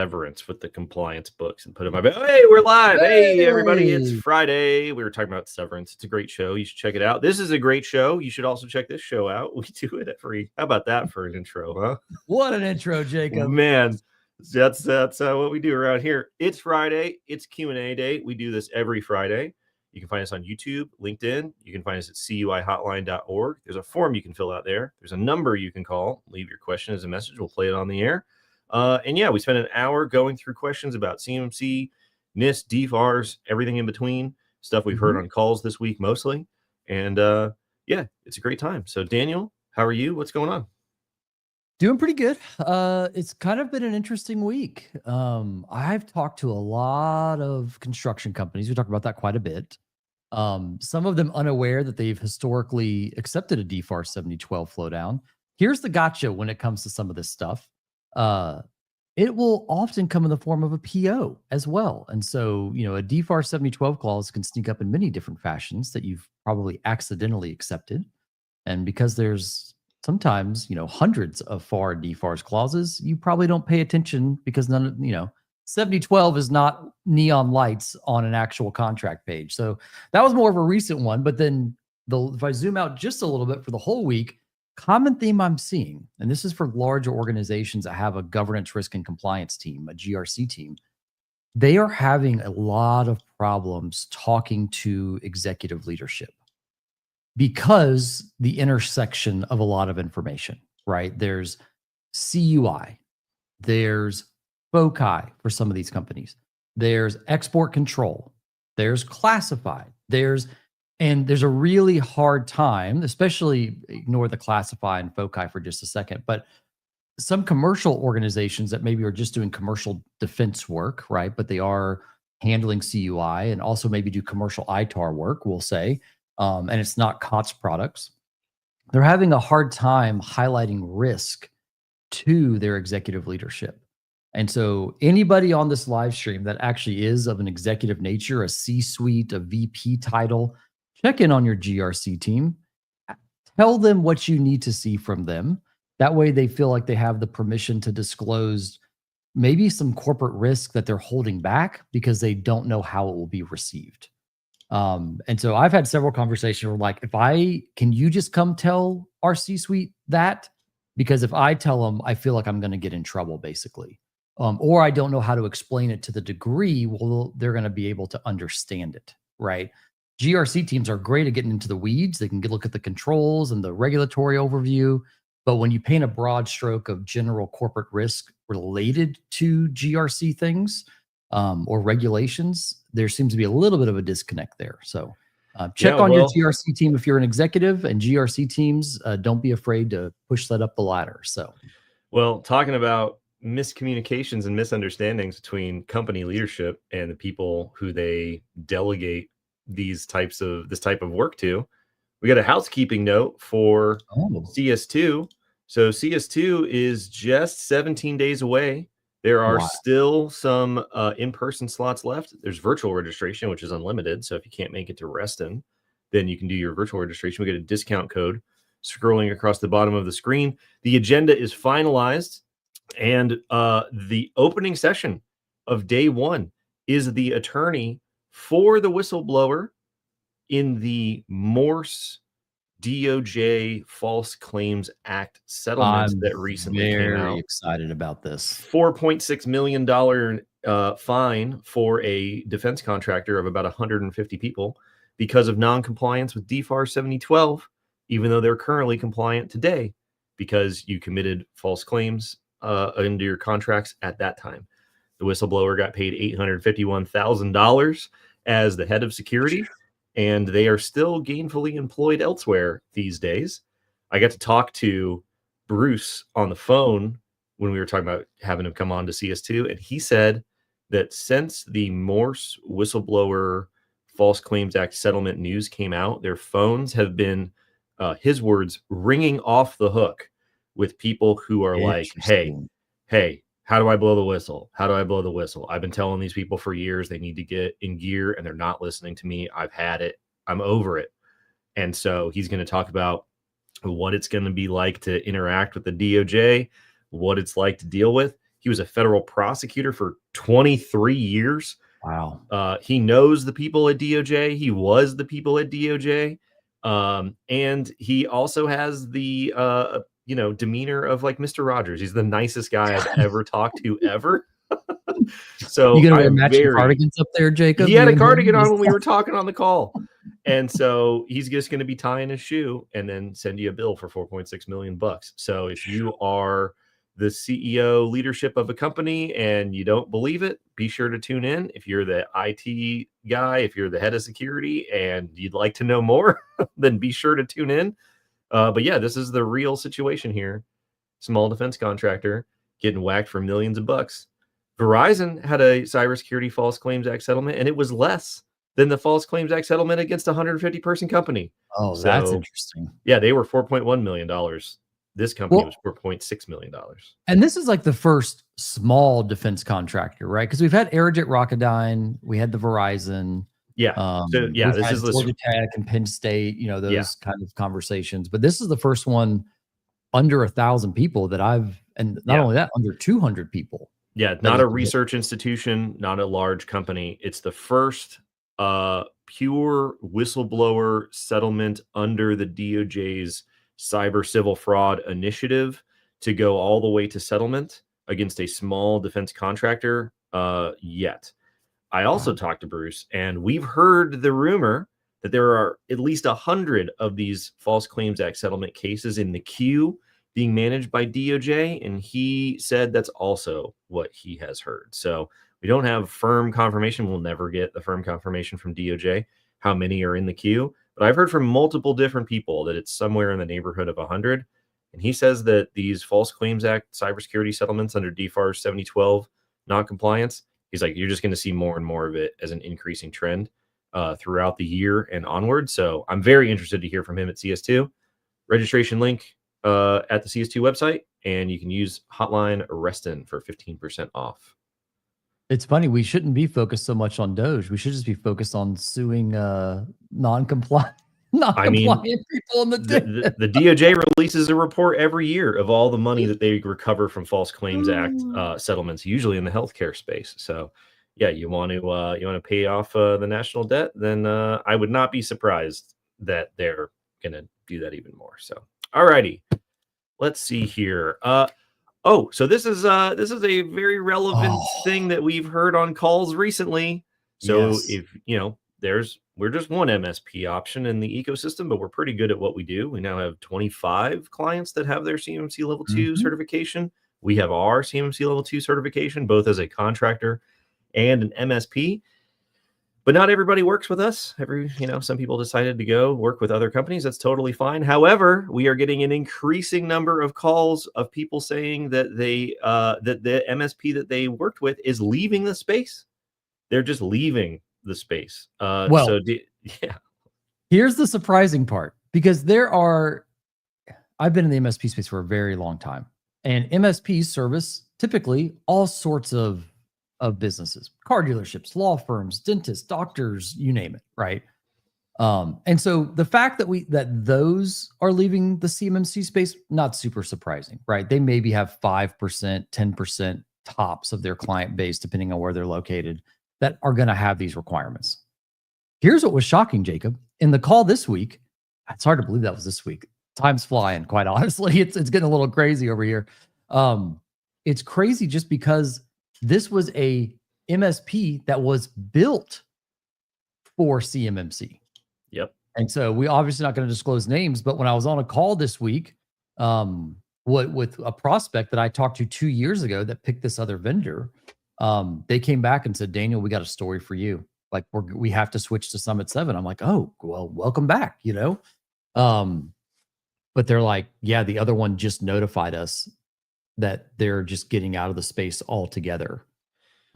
severance with the compliance books and put them up. Hey, we're live. Hey, everybody, it's Friday. We were talking about severance. It's a great show. You should check it out. This is a great show. You should also check this show out. We do it every. How about that for an intro, huh? What an intro, Jacob. Man, that's what we do around here. It's Friday. It's Q&A day. We do this every Friday. You can find us on YouTube, LinkedIn. You can find us at CUIHotline.org. There's a form you can fill out there. There's a number you can call. Leave your question as a message. We'll play it on the air. And yeah, we spent an hour going through questions about CMMC, NIST, DFARS, everything in between, stuff we've heard on calls this week mostly. And yeah, it's a great time. So Daniel, how are you? What's going on? Doing pretty good. It's kind of been an interesting week. I've talked to a lot of construction companies. We talked about that quite a bit. Some of them unaware that they've historically accepted a DFARS 7012 flow down. Here's the gotcha when it comes to some of this stuff. It will often come in the form of a PO as well. And so, you know, a DFARS 7012 clause can sneak up in many different fashions that you've probably accidentally accepted. And because there's sometimes, you know, hundreds of FAR and DFARS clauses, you probably don't pay attention because none of, you know, 7012 is not neon lights on an actual contract page. So that was more of a recent one. But then if I zoom out just a little bit for the whole week, common theme I'm seeing, and this is for larger organizations that have a governance, risk, and compliance team, a GRC team, they are having a lot of problems talking to executive leadership because the intersection of a lot of information, right? There's CUI, there's FOCI for some of these companies, there's export control, there's classified, there's a really hard time, especially ignore the classify and FOCI for just a second, but some commercial organizations that maybe are just doing commercial defense work, right? But they are handling CUI and also maybe do commercial ITAR work, we'll say, and it's not COTS products. They're having a hard time highlighting risk to their executive leadership. And so anybody on this live stream that actually is of an executive nature, a C-suite, a VP title, check in on your GRC team. Tell them what you need to see from them. That way they feel like they have the permission to disclose maybe some corporate risk that they're holding back because they don't know how it will be received. And so I've had several conversations where like, can you just come tell our C-suite that? Because if I tell them, I feel like I'm going to get in trouble basically. Or I don't know how to explain it to the degree, well, they're going to be able to understand it, right? GRC teams are great at getting into the weeds. They can look at the controls and the regulatory overview. But when you paint a broad stroke of general corporate risk related to GRC things or regulations, there seems to be a little bit of a disconnect there. So check on your GRC team if you're an executive, and GRC teams, don't be afraid to push that up the ladder. So, well, talking about miscommunications and misunderstandings between company leadership and the people who they delegate this type of work to, we got a housekeeping note for CS2. So CS2 is just 17 days away. There are still some in-person slots left. There's virtual registration, which is unlimited. So if you can't make it to Reston, then you can do your virtual registration. We get a discount code scrolling across the bottom of the screen. The agenda is finalized, and the opening session of day one is the attorney for the whistleblower in the Morse DOJ False Claims Act settlement that recently came out. Very excited about this. $4.6 million fine for a defense contractor of about 150 people because of non-compliance with DFARS 7012, even though they're currently compliant today because you committed false claims into your contracts at that time. The whistleblower got paid $851,000 as the head of security, and they are still gainfully employed elsewhere these days. I got to talk to Bruce on the phone when we were talking about having him come on to CS2, and he said that since the Morse whistleblower False Claims Act settlement news came out, their phones have been, his words, ringing off the hook with people who are like, hey, how do I blow the whistle? How do I blow the whistle? I've been telling these people for years they need to get in gear, and they're not listening to me. I've had it. I'm over it. And so he's going to talk about what it's going to be like to interact with the DOJ, what it's like to deal with. He was a federal prosecutor for 23 years. Wow. He knows the people at DOJ. He was the people at DOJ. And he also has the, demeanor of like Mr. Rogers. He's the nicest guy I've ever talked to ever. So You gonna wear matching cardigans up there, Jacob? He had a cardigan on when we were talking on the call. And so he's just going to be tying his shoe and then send you a bill for $4.6 million. So if you are the CEO leadership of a company and you don't believe it, be sure to tune in. If you're the IT guy, if you're the head of security and you'd like to know more, then be sure to tune in. But yeah, this is the real situation here. Small defense contractor getting whacked for millions of bucks. Verizon had a cybersecurity False Claims Act settlement, and it was less than the False Claims Act settlement against a 150-person company. Oh, so, that's interesting. Yeah, they were $4.1 million. This company was $4.6 million. And this is like the first small defense contractor, right? Because we've had Aerojet Rocketdyne, we had the Verizon. Yeah. This is Georgia Tech and Penn State, those kind of conversations. But this is the first one under 1,000 people that not only that, under 200 people. Yeah, not a research institution, not a large company. It's the first pure whistleblower settlement under the DOJ's cyber civil fraud initiative to go all the way to settlement against a small defense contractor yet. I also talked to Bruce, and we've heard the rumor that there are at least 100 of these False Claims Act settlement cases in the queue being managed by DOJ, and he said that's also what he has heard. So we don't have firm confirmation. We'll never get the firm confirmation from DOJ how many are in the queue, but I've heard from multiple different people that it's somewhere in the neighborhood of 100. And he says that these False Claims Act cybersecurity settlements under DFARS 7012 non-compliance, he's like, you're just going to see more and more of it as an increasing trend throughout the year and onward. So I'm very interested to hear from him at CS2. Registration link at the CS2 website, and you can use Hotline Arrestin for 15% off. It's funny, we shouldn't be focused so much on Doge. We should just be focused on suing non-compliant people in the DOJ releases a report every year of all the money that they recover from False Claims Act settlements, usually in the healthcare space. So yeah, you want to pay off the national debt, then I would not be surprised that they're going to do that even more. So alrighty, let's see here. So this is a very relevant thing that we've heard on calls recently. So if we're just one MSP option in the ecosystem, but we're pretty good at what we do. We now have 25 clients that have their CMMC level 2 certification. We have our CMMC level 2 certification, both as a contractor and an MSP. But not everybody works with us. Some people decided to go work with other companies. That's totally fine. However, we are getting an increasing number of calls of people saying that that the MSP that they worked with is leaving the space. They're just leaving the space. Here's the surprising part, because I've been in the MSP space for a very long time, and MSPs service typically all sorts of businesses, car dealerships, law firms, dentists, doctors, you name it, right? And so the fact that those are leaving the CMMC space, not super surprising, right? They maybe have 5%, 10% tops of their client base, depending on where they're located, that are going to have these requirements. Here's what was shocking, Jacob. In the call this week, it's hard to believe that was this week. Time's flying, quite honestly. It's getting a little crazy over here. It's crazy just because this was a MSP that was built for CMMC. Yep. And so we obviously not going to disclose names, but when I was on a call this week, with a prospect that I talked to 2 years ago that picked this other vendor, they came back and said, Daniel, we got a story for you. Like we have to switch to Summit 7. I'm like, oh, well, welcome back, But they're like, yeah, the other one just notified us that they're just getting out of the space altogether.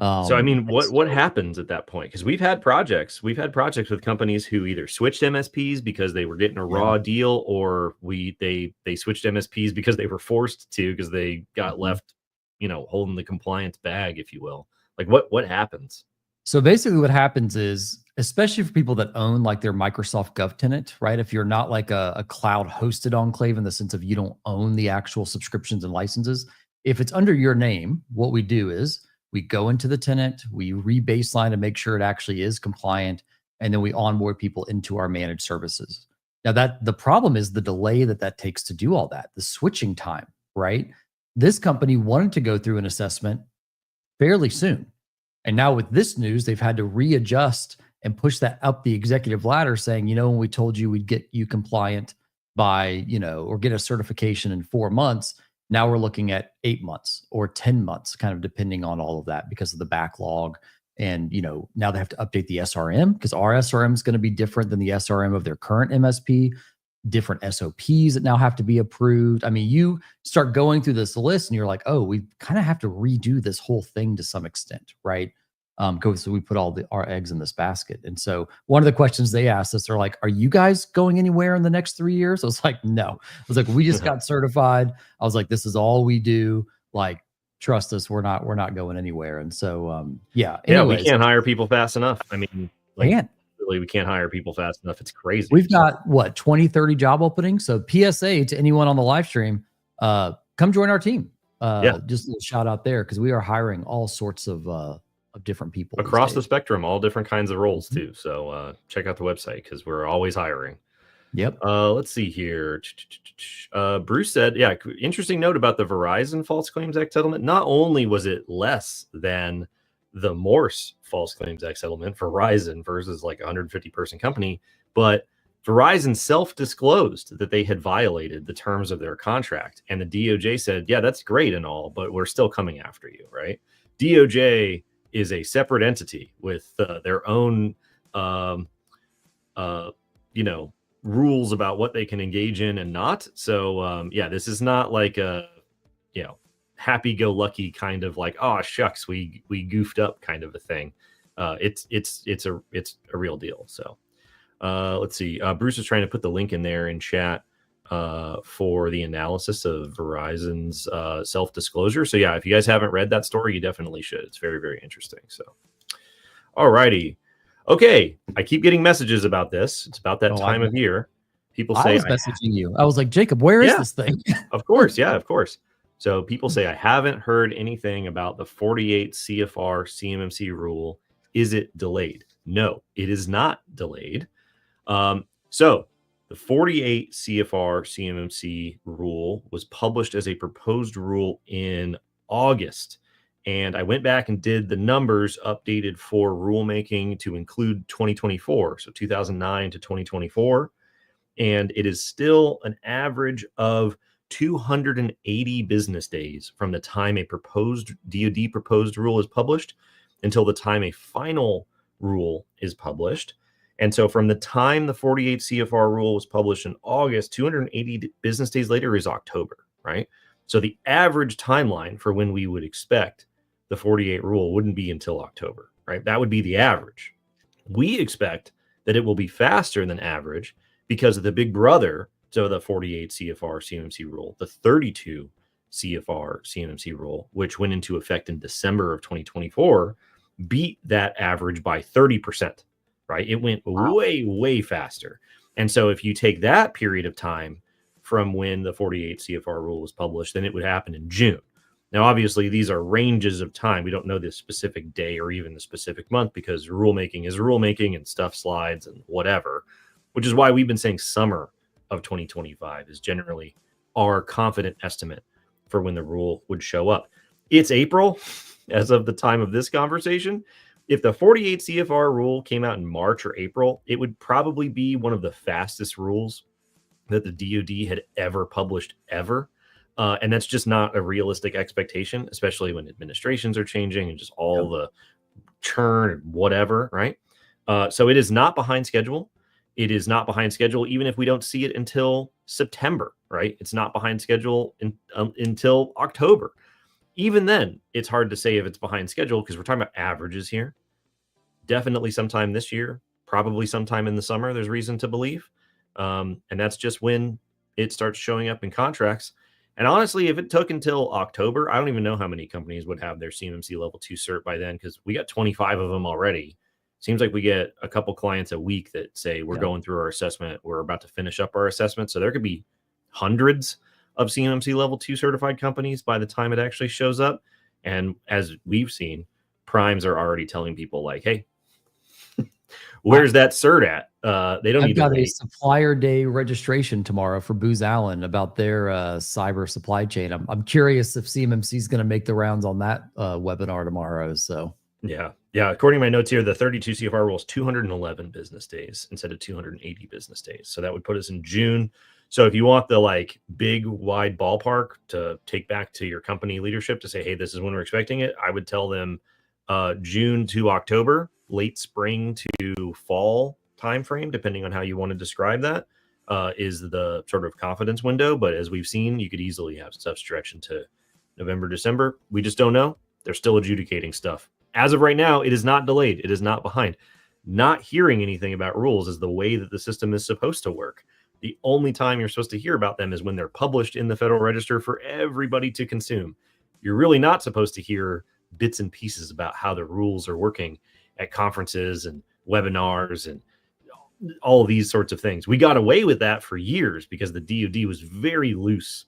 So I mean, what happens at that point? Because we've had projects with companies who either switched MSPs because they were getting a raw deal, or they switched MSPs because they were forced to, because they got left, holding the compliance bag, if you will. Like what happens? So basically what happens is, especially for people that own like their Microsoft Gov tenant, right? If you're not like a cloud hosted enclave in the sense of you don't own the actual subscriptions and licenses, If it's under your name, what we do is we go into the tenant, we re-baseline to make sure it actually is compliant, and then we onboard people into our managed services. Now that the problem is the delay that takes to do all that, the switching time, right? This company wanted to go through an assessment fairly soon. And now with this news, they've had to readjust and push that up the executive ladder saying, when we told you we'd get you compliant by, or get a certification in 4 months, now we're looking at 8 months or 10 months, kind of depending on all of that because of the backlog. And, now they have to update the SRM because our SRM is going to be different than the SRM of their current MSP, different SOPs that now have to be approved. I mean, you start going through this list and you're like, oh, we kind of have to redo this whole thing to some extent, right? So we put all our eggs in this basket. And so one of the questions they asked us, they're like, are you guys going anywhere in the next 3 years? I was like, no. I was like, we just got certified. I was like, this is all we do. Like, trust us, we're not going anywhere. And so, yeah. Anyways, we can't hire people fast enough. I mean, really, we can't hire people fast enough. It's crazy. We've got 20, 30 job openings. So PSA to anyone on the live stream, come join our team. Just a little shout out there because we are hiring all sorts of different people across the spectrum, all different kinds of roles too. So check out the website because we're always hiring. Yep. Let's see here. Bruce said, yeah, interesting note about the Verizon False Claims Act settlement. Not only was it less than the Morse False Claims Act settlement for Verizon versus like a 150-person company, but Verizon self-disclosed that they had violated the terms of their contract. And the DOJ said, yeah, that's great and all, but we're still coming after you, right? DOJ is a separate entity with their own, rules about what they can engage in and not. So, this is not like a, happy-go-lucky kind of like, oh shucks, we goofed up kind of a thing. It's a real deal. So, let's see. Bruce is trying to put the link in there in chat for the analysis of Verizon's self-disclosure. So yeah, if you guys haven't read that story, you definitely should. It's very, very interesting. So, all righty. Okay, I keep getting messages about this. It's about that time of year. People say I was messaging you. I was like, Jacob, where is this thing? Of course, yeah, of course. So people say I haven't heard anything about the 48 CFR CMMC rule. Is it delayed? No, it is not delayed. So the 48 CFR CMMC rule was published as a proposed rule in August. And I went back and did the numbers updated for rulemaking to include 2024, so 2009 to 2024. And it is still an average of 280 business days from the time a proposed DoD proposed rule is published until the time a final rule is published. And so from the time the 48 CFR rule was published in August, 280 business days later is October, right? So the average timeline for when we would expect the 48 rule wouldn't be until October, right? That would be the average. We expect that it will be faster than average because of the big brother to the 48 CFR CMMC rule, the 32 CFR CMMC rule, which went into effect in December of 2024, beat that average by 30%, right? It went way, way faster. And so if you take that period of time from when the 48 CFR rule was published, then it would happen in June. Now, obviously, these are ranges of time. We don't know the specific day or even the specific month because rulemaking is rulemaking and stuff slides and whatever, which is why we've been saying summer of 2025 is generally our confident estimate for when the rule would show up. It's April as of the time of this conversation. If the 48 CFR rule came out in March or April, it would probably be one of the fastest rules that the DoD had ever published ever. And that's just not a realistic expectation, especially when administrations are changing and just all the churn and whatever, right? So it is not behind schedule. It is not behind schedule, even if we don't see it until September, right? It's not behind schedule until October. Even then, it's hard to say if it's behind schedule because we're talking about averages here. Definitely sometime this year, probably sometime in the summer, there's reason to believe. And that's just when it starts showing up in contracts. And honestly, if it took until October, I don't even know how many companies would have their CMMC level 2 cert by then because we got 25 of them already. Seems like we get a couple clients a week that say we're going through our assessment. We're about to finish up our assessment. So there could be hundreds of CMMC level 2 certified companies by the time it actually shows up. And as we've seen, primes are already telling people like, hey, where's that cert at? They don't I've need to got a wait. supplier day registration tomorrow for Booz Allen about their cyber supply chain. I'm curious if CMMC is going to make the rounds on that webinar tomorrow. So Yeah. According to my notes here, the 32 CFR rule is 211 business days instead of 280 business days. So that would put us in June. So if you want the like big wide ballpark to take back to your company leadership to say, hey, this is when we're expecting it, I would tell them June to October, late spring to fall timeframe, depending on how you want to describe that, is the sort of confidence window. But as we've seen, you could easily have stuff stretch into November, December. We just don't know. They're still adjudicating stuff. As of right now, it is not delayed. It is not behind. Not hearing anything about rules is the way that the system is supposed to work. The only time you're supposed to hear about them is when they're published in the Federal Register for everybody to consume. You're really not supposed to hear bits and pieces about how the rules are working at conferences and webinars and all of these sorts of things. We got away with that for years because the DoD was very loose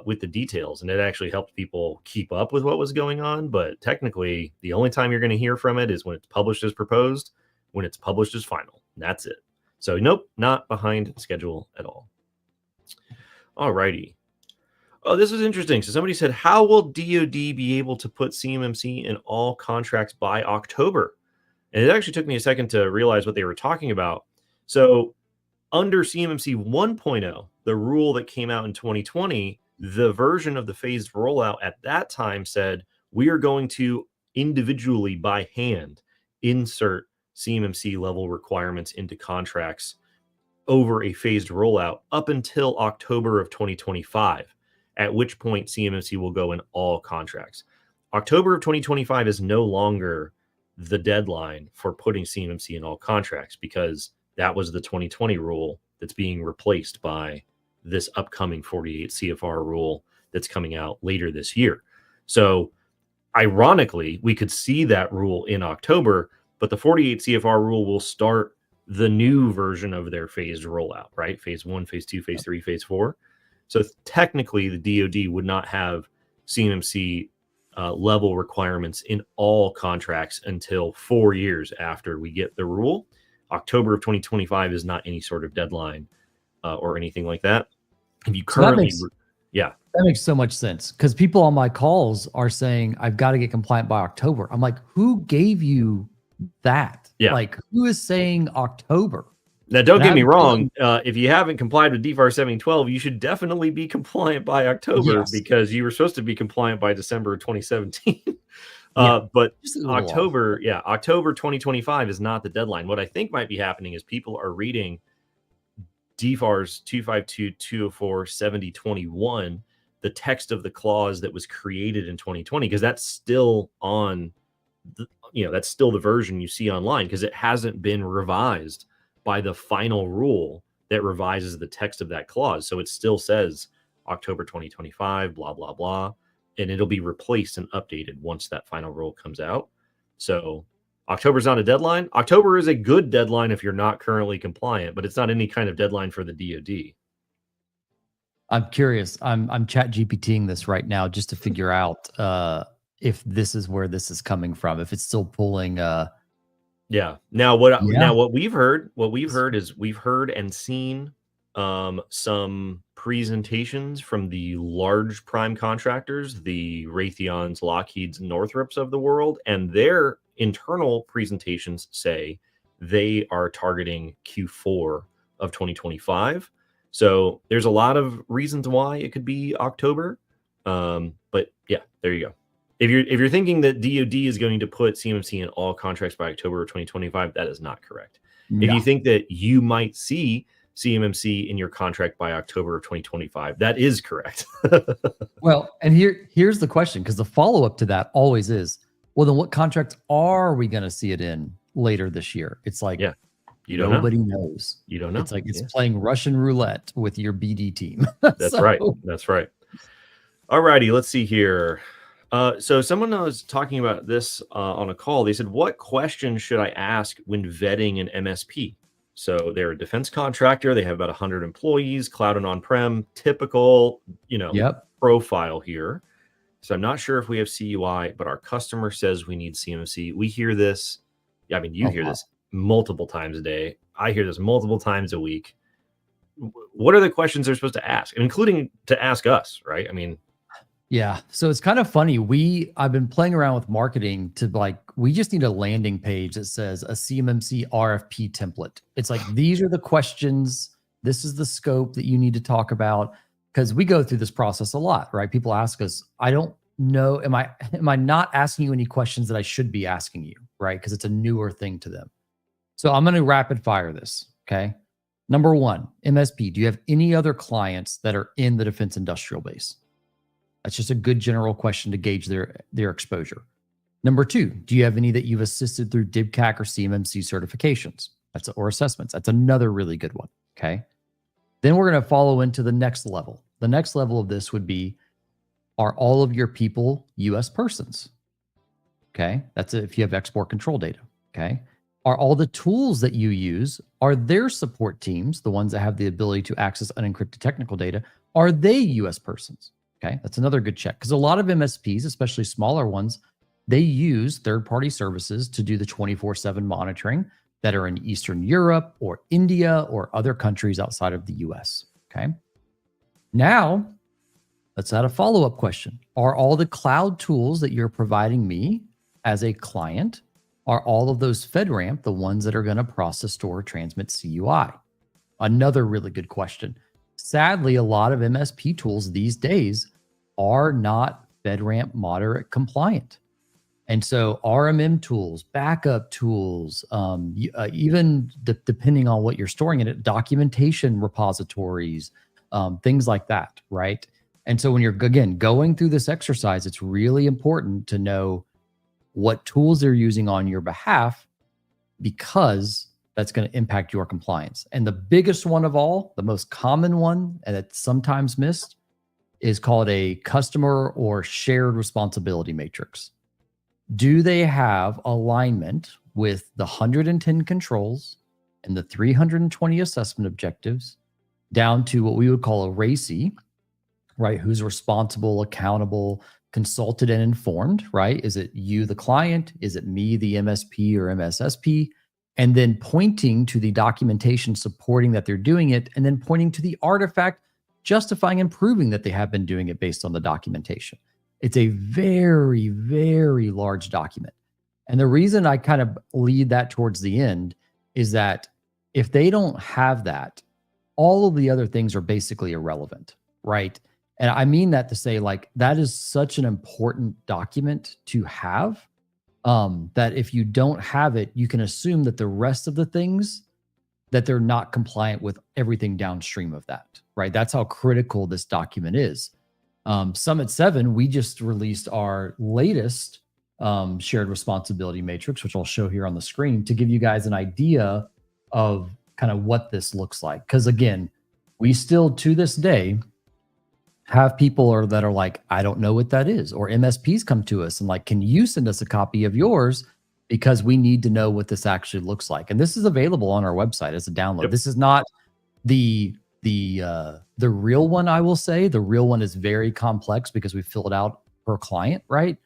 with the details, and it actually helped people keep up with what was going on. But technically, the only time you're going to hear from it is when it's published as proposed, when it's published as final. And that's it. So nope, not behind schedule at all. All righty. Oh, this is interesting. So somebody said, how will DoD be able to put CMMC in all contracts by October? And it actually took me a second to realize what they were talking about. So under CMMC 1.0, the rule that came out in 2020, the version of the phased rollout at that time said, we are going to individually by hand insert CMMC level requirements into contracts over a phased rollout up until October of 2025, at which point CMMC will go in all contracts. October of 2025 is no longer the deadline for putting CMMC in all contracts because that was the 2020 rule that's being replaced by this upcoming 48 CFR rule that's coming out later this year. So ironically, we could see that rule in October, but the 48 CFR rule will start the new version of their phased rollout, right? Phase 1, phase 2, phase 3, phase 4. So technically the DoD would not have CMMC level requirements in all contracts until 4 years after we get the rule. October of 2025 is not any sort of deadline or anything like that. If you currently, that makes so much sense because people on my calls are saying, I've got to get compliant by October. I'm like, who gave you that? Yeah. Like, who is saying October? Now, don't get me wrong. If you haven't complied with DFARS 7012, you should definitely be compliant by October because you were supposed to be compliant by December 2017. But October, October 2025 is not the deadline. What I think might be happening is people are reading DFARS 252, 204, 7021, the text of the clause that was created in 2020, because that's still on, that's still the version you see online because it hasn't been revised by the final rule that revises the text of that clause. So it still says October 2025, blah, blah, blah. And it'll be replaced and updated once that final rule comes out. So October's not a deadline. October is a good deadline if you're not currently compliant, but it's not any kind of deadline for the DoD. I'm curious. I'm chat GPTing this right now just to figure out if this is where this is coming from, if it's still pulling Now what we've heard is we've heard and seen some presentations from the large prime contractors, the Raytheons, Lockheeds, Northrops of the world, and their internal presentations say they are targeting Q4 of 2025. So there's a lot of reasons why it could be October. But yeah, there you go. If you're thinking that DoD is going to put CMMC in all contracts by October of 2025, that is not correct. No. If you think that you might see CMMC in your contract by October of 2025, that is correct. Well, and here's the question, because the follow-up to that always is, well, then what contracts are we going to see it in later this year? It's like, nobody knows. You don't know. It's like it's playing Russian roulette with your BD team. That's right. That's right. All righty. Let's see here. So someone was talking about this on a call. They said, what questions should I ask when vetting an MSP? So they're a defense contractor. They have about 100 employees, cloud and on-prem, typical, Yep. profile here. So I'm not sure if we have CUI, but our customer says we need CMMC. We hear this. I mean, you hear this multiple times a day. I hear this multiple times a week. What are the questions they're supposed to ask, including to ask us, right? I mean, yeah. So it's kind of funny. I've been playing around with marketing to we just need a landing page that says a CMMC RFP template. It's like, these are the questions. This is the scope that you need to talk about. Because we go through this process a lot, right? People ask us, I don't know, am I not asking you any questions that I should be asking you, right? Because it's a newer thing to them. So I'm going to rapid fire this, okay? Number one, MSP, do you have any other clients that are in the defense industrial base? That's just a good general question to gauge their exposure. Number two, do you have any that you've assisted through DBCAC or CMMC certifications? Or assessments. That's another really good one, okay? Then we're going to follow into the next level. The next level of this would be, are all of your people U.S. persons? Okay, that's if you have export control data. Okay, are all the tools that you use, are their support teams, the ones that have the ability to access unencrypted technical data, are they U.S. persons? Okay, that's another good check, because a lot of MSPs, especially smaller ones, they use third-party services to do the 24/7 monitoring that are in Eastern Europe or India or other countries outside of the US, okay? Now, let's add a follow-up question. Are all the cloud tools that you're providing me as a client, are all of those FedRAMP the ones that are going to process, store, transmit CUI? Another really good question. Sadly, a lot of MSP tools these days are not FedRAMP moderate compliant. And so RMM tools, backup tools, even depending on what you're storing in it, documentation repositories, things like that, right? And so when you're, again, going through this exercise, it's really important to know what tools they're using on your behalf, because that's going to impact your compliance. And the biggest one of all, the most common one, and it's sometimes missed, is called a customer or shared responsibility matrix. Do they have alignment with the 110 controls and the 320 assessment objectives down to what we would call a RACI, right? Who's responsible, accountable, consulted, and informed, right? Is it you, the client? Is it me, the MSP or MSSP? And then pointing to the documentation supporting that they're doing it, and then pointing to the artifact justifying and proving that they have been doing it based on the documentation. It's a very, very large document. And the reason I kind of lead that towards the end is that if they don't have that, all of the other things are basically irrelevant, right? And I mean that to say, like, that is such an important document to have, that if you don't have it, you can assume that the rest of the things, that they're not compliant with everything downstream of that, right? That's how critical this document is. Summit 7, we just released our latest shared responsibility matrix, which I'll show here on the screen to give you guys an idea of kind of what this looks like. Because again, we still to this day have people that are like, I don't know what that is. Or MSPs come to us and like, can you send us a copy of yours? Because we need to know what this actually looks like. And this is available on our website as a download. Yep. This is not the real one, I will say. The real one is very complex because we fill it out per client, right?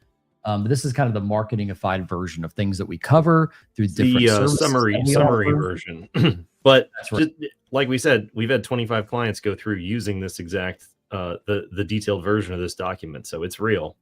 But this is kind of the marketing-ified version of things that we cover through different services. Summary version. But right. Like we said, we've had 25 clients go through using this exact the detailed version of this document. So it's real.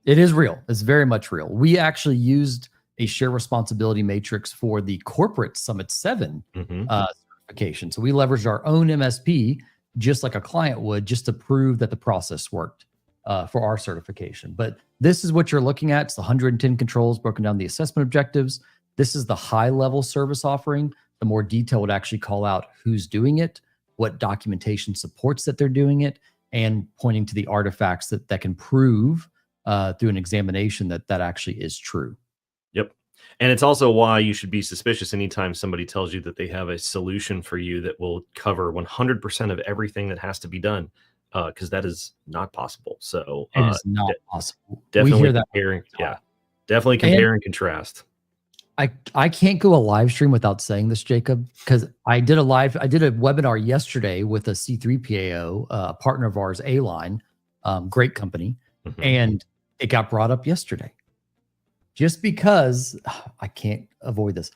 It is real. It's very much real. We actually used a share responsibility matrix for the corporate Summit 7 certification. So we leveraged our own MSP, just like a client would, just to prove that the process worked for our certification. But this is what you're looking at. It's the 110 controls broken down the assessment objectives. This is the high-level service offering. The more detail would actually call out who's doing it, what documentation supports that they're doing it, and pointing to the artifacts that can prove through an examination that actually is true. Yep. And it's also why you should be suspicious anytime somebody tells you that they have a solution for you that will cover 100% of everything that has to be done, because that is not possible. So it is not possible. Definitely comparing, definitely compare and contrast. I can't go a live stream without saying this, Jacob, because I did a webinar yesterday with a C3PAO, a partner of ours, A-Line, great company, and it got brought up yesterday. Just because I can't avoid this,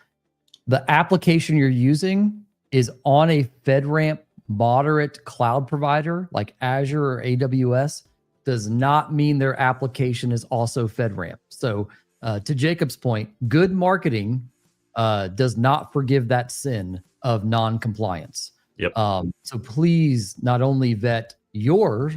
the application you're using is on a FedRAMP moderate cloud provider like Azure or AWS, does not mean their application is also FedRAMP. So to Jacob's point, good marketing does not forgive that sin of non-compliance. Yep. So please not only vet your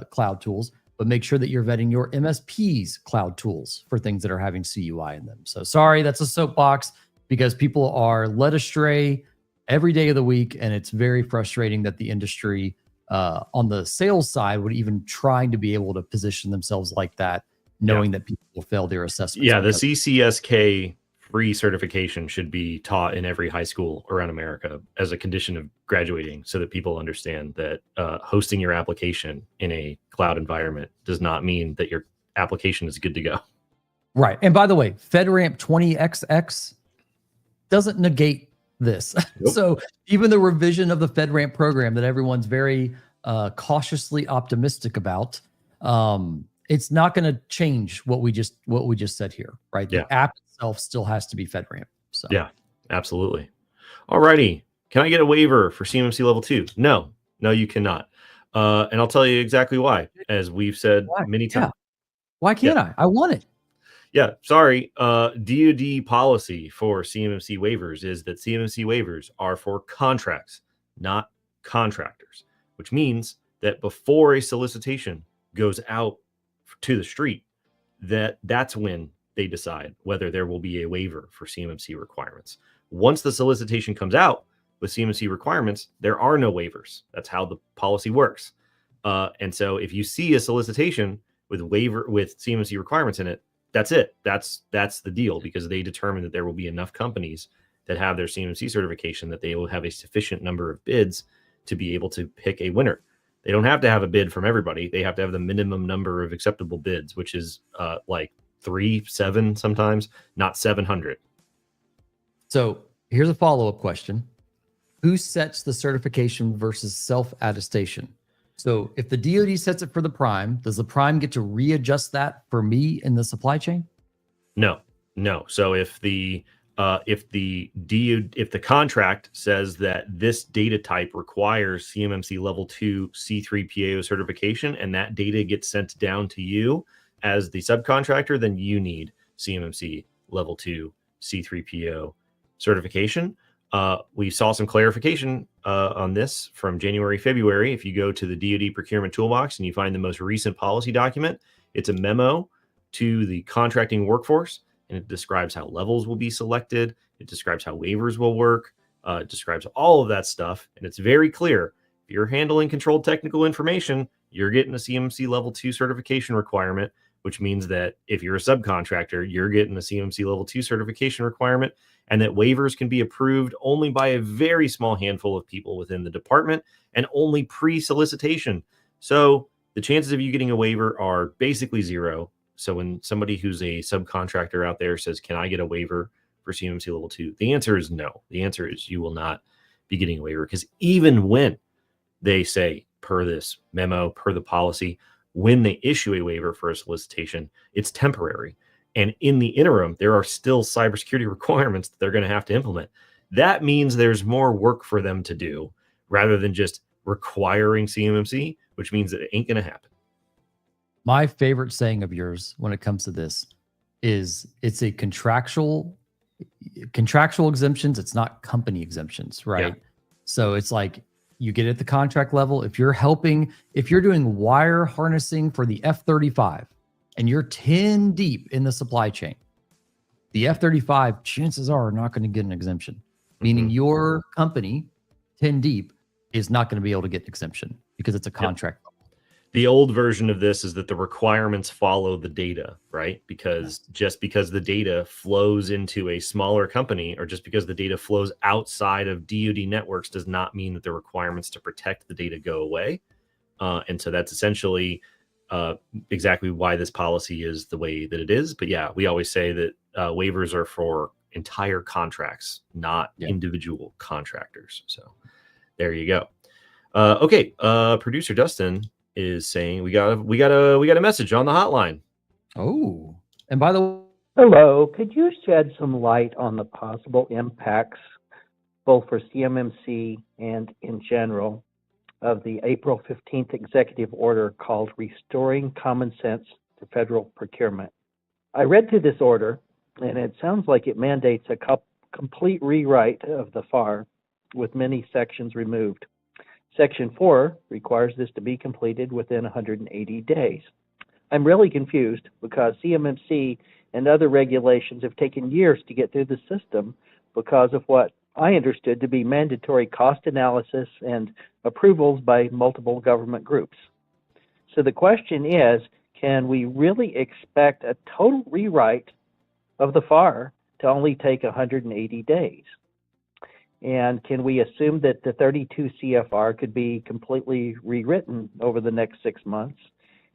cloud tools, but make sure that you're vetting your MSP's cloud tools for things that are having CUI in them. So sorry, that's a soapbox, because people are led astray every day of the week, and it's very frustrating that the industry on the sales side would even trying to be able to position themselves like that, knowing that people will fail their assessments. Yeah, the CCSK free certification should be taught in every high school around America as a condition of graduating, so that people understand that hosting your application in a cloud environment does not mean that your application is good to go. Right. And by the way, FedRAMP 20XX doesn't negate this. Nope. So even the revision of the FedRAMP program that everyone's very cautiously optimistic about, it's not going to change what we just said here, right? The app itself still has to be FedRAMP. So yeah, absolutely. Alrighty. Can I get a waiver for CMMC level 2? No, you cannot. And I'll tell you exactly why, as we've said many times. Why can't I? I want it. Yeah, sorry. DoD policy for CMMC waivers is that CMMC waivers are for contracts, not contractors, which means that before a solicitation goes out to the street, that's when they decide whether there will be a waiver for CMMC requirements. Once the solicitation comes out with CMMC requirements, there are no waivers. That's how the policy works. And so if you see a solicitation with CMMC requirements in it, that's it. That's the deal, because they determine that there will be enough companies that have their CMMC certification that they will have a sufficient number of bids to be able to pick a winner. They don't have to have a bid from everybody. They have to have the minimum number of acceptable bids, which is like 7 sometimes, not 700. So here's a follow-up question. Who sets the certification versus self-attestation? So if the DoD sets it for the prime, does the prime get to readjust that for me in the supply chain? No. So if the contract says that this data type requires CMMC level 2 C3PAO certification, and that data gets sent down to you as the subcontractor, then you need CMMC level 2 C3PAO certification. We saw some clarification on this from January, February. If you go to the DoD procurement toolbox and you find the most recent policy document, it's a memo to the contracting workforce, and it describes how levels will be selected. It describes how waivers will work. It describes all of that stuff. And it's very clear. If you're handling controlled technical information, you're getting a CMMC level 2 certification requirement, which means that if you're a subcontractor, you're getting a CMMC level 2 certification requirement, and that waivers can be approved only by a very small handful of people within the department and only pre-solicitation. So the chances of you getting a waiver are basically zero. So when somebody who's a subcontractor out there says, can I get a waiver for CMMC level 2? The answer is no. The answer is you will not be getting a waiver, because even when they say, per this memo, per the policy, when they issue a waiver for a solicitation, it's temporary. And in the interim, there are still cybersecurity requirements that they're going to have to implement. That means there's more work for them to do rather than just requiring CMMC, which means that it ain't going to happen. My favorite saying of yours when it comes to this is it's a contractual exemptions. It's not company exemptions, right? Yeah. So it's like you get at the contract level. If you're doing wire harnessing for the F-35 and you're 10 deep in the supply chain, the F-35 chances are not going to get an exemption, meaning your company 10 deep is not going to be able to get an exemption because it's a contract. Yep. The old version of this is that the requirements follow the data, right? Because just because the data flows into a smaller company, or just because the data flows outside of DoD networks, does not mean that the requirements to protect the data go away. And so that's essentially exactly why this policy is the way that it is. But yeah, we always say that waivers are for entire contracts, not individual contractors. So there you go. Okay. Producer Dustin is saying we got a message on the hotline. Oh, and by the way, hello, could you shed some light on the possible impacts, both for CMMC and in general, of the April 15th executive order called Restoring Common Sense to Federal Procurement? I read through this order, and it sounds like it mandates a complete rewrite of the FAR with many sections removed. Section 4 requires this to be completed within 180 days. I'm really confused because CMMC and other regulations have taken years to get through the system because of what I understood to be mandatory cost analysis and approvals by multiple government groups. So the question is, can we really expect a total rewrite of the FAR to only take 180 days? And can we assume that the 32 CFR could be completely rewritten over the next 6 months,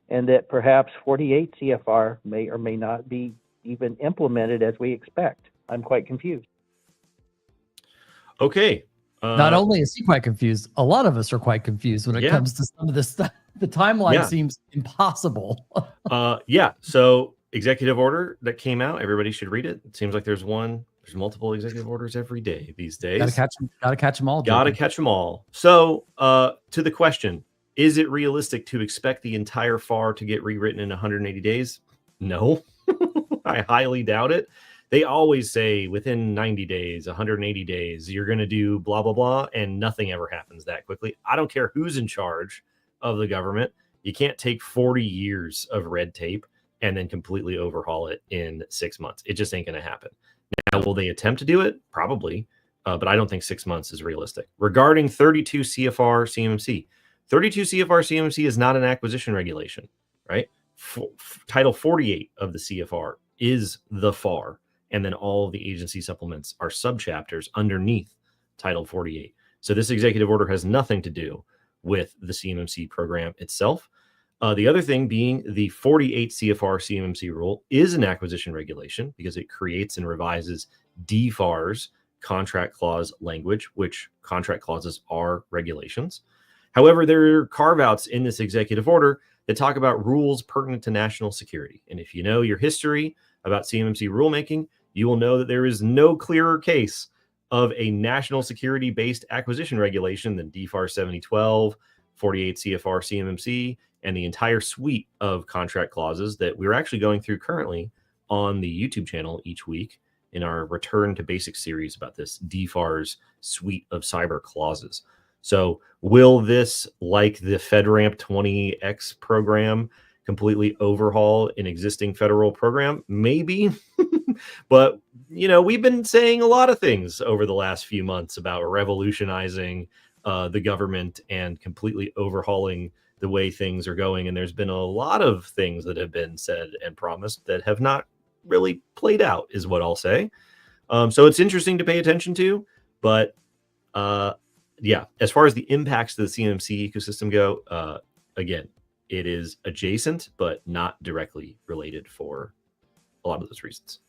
and that perhaps 48 CFR may or may not be even implemented as we expect? I'm quite confused. Okay. Not only is he quite confused, a lot of us are quite confused when it comes to some of this stuff. The timeline seems impossible. So executive order that came out, everybody should read it. It seems like there's multiple executive orders every day these days. Gotta catch them all. Gotta catch them all. So to the question, is it realistic to expect the entire FAR to get rewritten in 180 days? No, I highly doubt it. They always say within 90 days, 180 days, you're going to do blah, blah, blah, and nothing ever happens that quickly. I don't care who's in charge of the government. You can't take 40 years of red tape and then completely overhaul it in 6 months. It just ain't going to happen. Now, will they attempt to do it? Probably, but I don't think 6 months is realistic. Regarding 32 CFR CMMC, 32 CFR CMMC is not an acquisition regulation, right? Title 48 of the CFR is the FAR. And then all of the agency supplements are subchapters underneath Title 48. So this executive order has nothing to do with the CMMC program itself. The other thing being the 48 CFR CMMC rule is an acquisition regulation because it creates and revises DFARS contract clause language, which contract clauses are regulations. However, there are carve-outs in this executive order that talk about rules pertinent to national security. And if you know your history about CMMC rulemaking, you will know that there is no clearer case of a national security-based acquisition regulation than DFARS 7012, 48 CFR CMMC, and the entire suite of contract clauses that we're actually going through currently on the YouTube channel each week in our Return to Basics series about this DFARS suite of cyber clauses. So will this, like the FedRAMP 20X program, completely overhaul an existing federal program? Maybe. But, we've been saying a lot of things over the last few months about revolutionizing the government and completely overhauling the way things are going. And there's been a lot of things that have been said and promised that have not really played out, is what I'll say. So it's interesting to pay attention to. But as far as the impacts to the CMMC ecosystem go, again, it is adjacent, but not directly related for a lot of those reasons.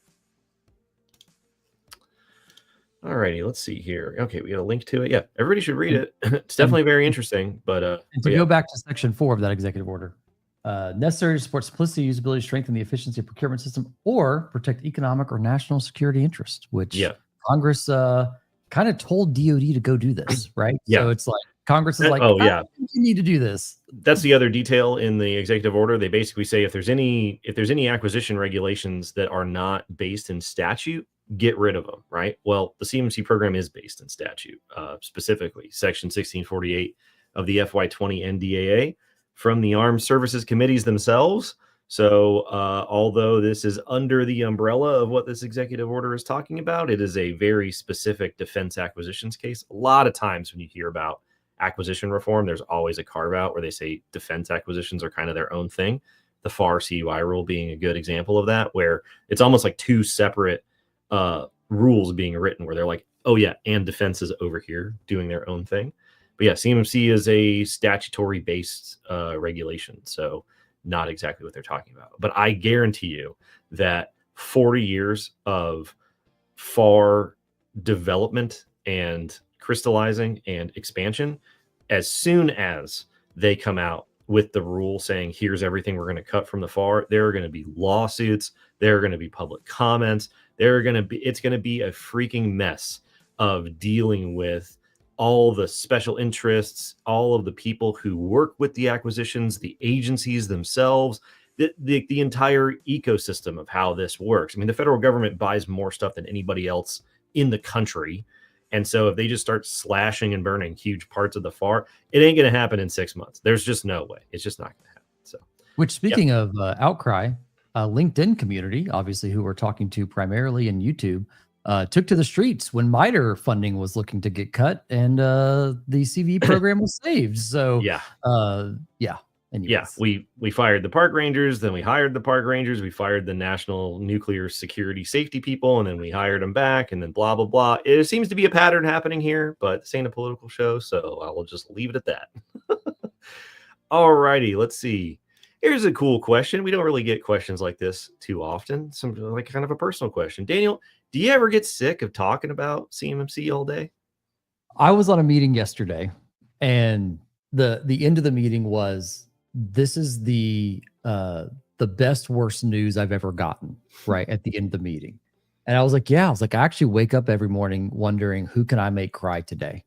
All righty, let's see here. Okay, we got a link to it. Yeah, everybody should read it. It's definitely very interesting. But go back to Section 4 of that executive order, necessary to support simplicity, usability, strengthen the efficiency of procurement system, or protect economic or national security interests, which Congress kind of told DoD to go do this, right? So it's like Congress is like, you need to do this. That's the other detail in the executive order. They basically say if there's any acquisition regulations that are not based in statute, get rid of them, right? Well, the CMMC program is based in statute, specifically Section 1648 of the FY20 NDAA from the Armed Services Committees themselves. So although this is under the umbrella of what this executive order is talking about, it is a very specific defense acquisitions case. A lot of times when you hear about acquisition reform, there's always a carve out where they say defense acquisitions are kind of their own thing. The FAR CUI rule being a good example of that, where it's almost like two separate rules being written where they're like, oh yeah, and defense is over here doing their own thing. But yeah, CMMC is a statutory based regulation. So not exactly what they're talking about. But I guarantee you that 40 years of FAR development and crystallizing and expansion, as soon as they come out with the rule saying, here's everything we're going to cut from the FAR, there are going to be lawsuits, there are going to be public comments, it's going to be a freaking mess of dealing with all the special interests, all of the people who work with the acquisitions, the agencies themselves, the entire ecosystem of how this works. I mean, the federal government buys more stuff than anybody else in the country. And so if they just start slashing and burning huge parts of the FAR, it ain't going to happen in 6 months. There's just no way. It's just not going to happen. So, which, speaking of outcry, LinkedIn community, obviously, who we're talking to primarily in YouTube, took to the streets when MITRE funding was looking to get cut, and the CV program was saved. So yeah. Anyways. Yeah, we fired the park rangers, then we hired the park rangers, we fired the national nuclear security safety people, and then we hired them back, and then blah, blah, blah. It seems to be a pattern happening here, but this ain't a political show, so I will just leave it at that. All righty, let's see. Here's a cool question. We don't really get questions like this too often. Some like kind of a personal question. Daniel, do you ever get sick of talking about CMMC all day? I was on a meeting yesterday, and the end of the meeting was, this is the best worst news I've ever gotten, right at the end of the meeting. And I was like, I actually wake up every morning wondering, who can I make cry today?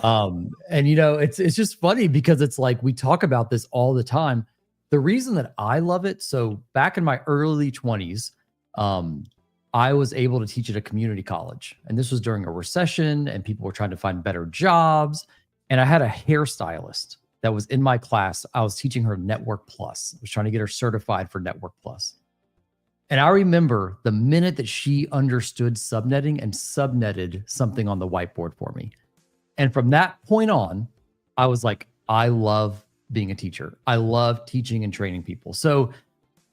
And it's just funny because it's like, we talk about this all the time. The reason that I love it, so back in my early 20s, I was able to teach at a community college, and this was during a recession and people were trying to find better jobs. And I had a hairstylist that was in my class. I was teaching her Network Plus. I was trying to get her certified for Network Plus. And I remember the minute that she understood subnetting and subnetted something on the whiteboard for me. And from that point on, I was like, I love being a teacher. I love teaching and training people. So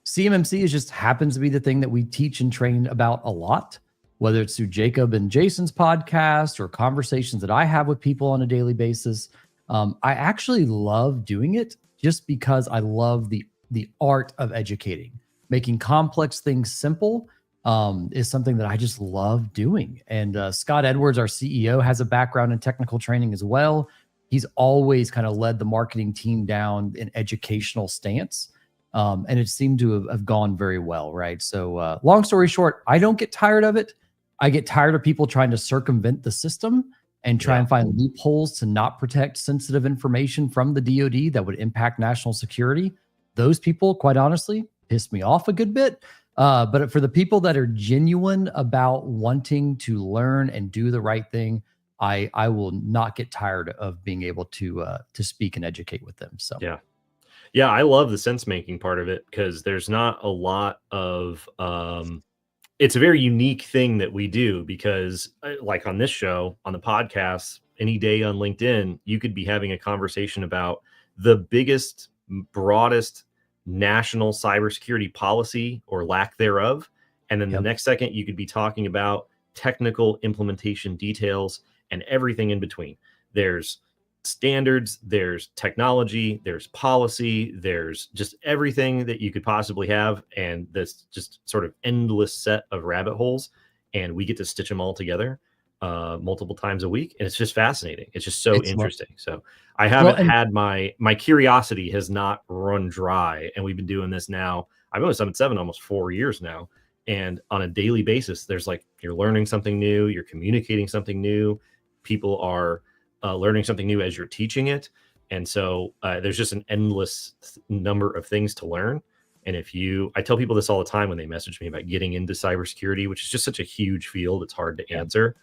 CMMC just happens to be the thing that we teach and train about a lot, whether it's through Jacob and Jason's podcast or conversations that I have with people on a daily basis. I actually love doing it just because I love the art of educating. Making complex things simple is something that I just love doing. And Scott Edwards, our CEO, has a background in technical training as well. He's always kind of led the marketing team down an educational stance. And it seemed to have gone very well, right? So long story short, I don't get tired of it. I get tired of people trying to circumvent the system and try and find loopholes to not protect sensitive information from the DoD that would impact national security. Those people, quite honestly, piss me off a good bit. But for the people that are genuine about wanting to learn and do the right thing, I will not get tired of being able to speak and educate with them. So yeah, I love the sense making part of it because there's not a lot of it's a very unique thing that we do because like on this show, on the podcast, any day on LinkedIn, you could be having a conversation about the biggest, broadest national cybersecurity policy or lack thereof. And then the next second, you could be talking about technical implementation details and everything in between. There's standards, there's technology, there's policy, there's just everything that you could possibly have, and this just sort of endless set of rabbit holes, and we get to stitch them all together multiple times a week, and it's just fascinating. It's just so interesting. So I haven't had my curiosity has not run dry, and we've been doing this now. I've been with Summit 7 almost 4 years now, and on a daily basis, there's like, you're learning something new, you're communicating something new, people are learning something new as you're teaching it. And so there's just an endless number of things to learn. And I tell people this all the time when they message me about getting into cybersecurity, which is just such a huge field, it's hard to answer.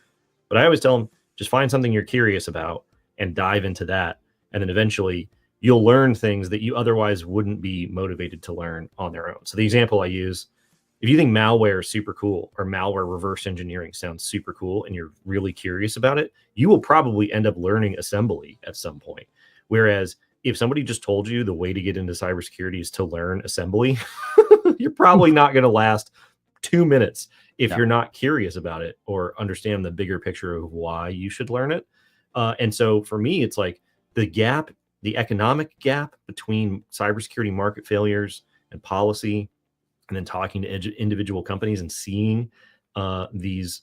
But I always tell them, just find something you're curious about and dive into that. And then eventually you'll learn things that you otherwise wouldn't be motivated to learn on their own. So the example I use, if you think malware is super cool or malware reverse engineering sounds super cool and you're really curious about it, you will probably end up learning assembly at some point. Whereas if somebody just told you the way to get into cybersecurity is to learn assembly, you're probably not going to last 2 minutes if you're not curious about it or understand the bigger picture of why you should learn it. And so for me, it's like the economic gap between cybersecurity market failures and policy, and then talking to individual companies and seeing these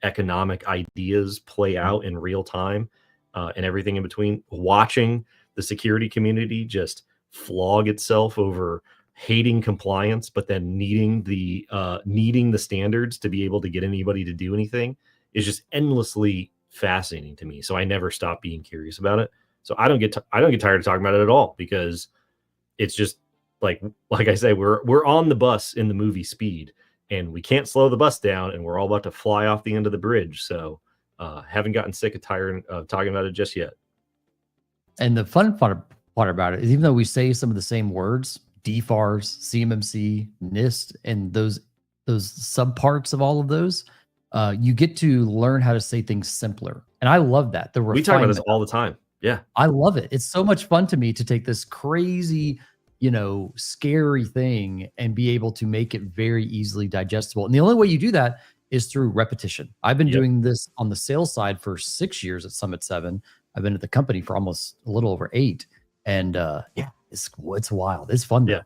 economic ideas play out in real time, and everything in between. Watching the security community just flog itself over hating compliance, but then needing the standards to be able to get anybody to do anything is just endlessly fascinating to me. So I never stop being curious about it. So I don't get tired of talking about it at all, because it's just like I say, we're on the bus in the movie Speed, and we can't slow the bus down, and we're all about to fly off the end of the bridge. So haven't gotten sick of tired of talking about it just yet. And the fun part about it is, even though we say some of the same words, DFARS, CMMC, NIST, and those subparts of all of those, you get to learn how to say things simpler. And I love that. We talk about this all the time. Yeah. I love it. It's so much fun to me to take this crazy, scary thing and be able to make it very easily digestible. And the only way you do that is through repetition. I've been doing this on the sales side for 6 years at Summit 7. I've been at the company for almost a little over 8. And it's wild. It's fun though.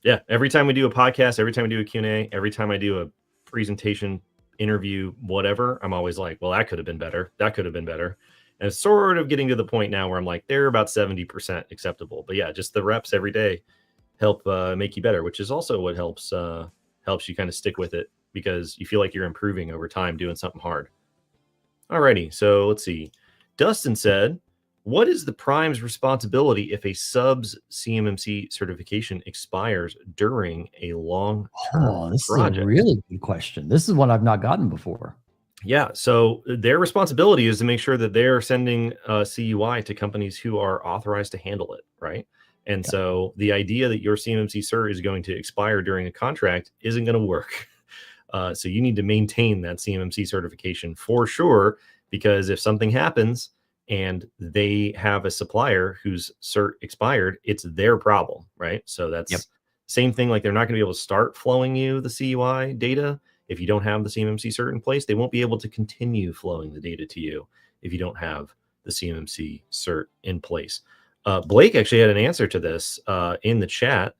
Yeah. Every time we do a podcast, every time we do a Q&A, every time I do a presentation, interview, whatever, I'm always like, well, that could have been better. That could have been better. And it's sort of getting to the point now where I'm like, they're about 70% acceptable. But yeah, just the reps every day help make you better, which is also what helps you kind of stick with it, because you feel like you're improving over time doing something hard. Alrighty, so let's see. Dustin said, what is the prime's responsibility if a sub's CMMC certification expires during a long-term this project? is a really good question. This is one I've not gotten before. Yeah, so their responsibility is to make sure that they're sending CUI to companies who are authorized to handle it, right? And so the idea that your CMMC cert is going to expire during a contract isn't going to work. So you need to maintain that CMMC certification for sure, because if something happens and they have a supplier whose cert expired, it's their problem, right? So that's same thing. Like, they're not going to be able to start flowing you the CUI data if you don't have the CMMC cert in place. They won't be able to continue flowing the data to you if you don't have the CMMC cert in place. Blake actually had an answer to this in the chat.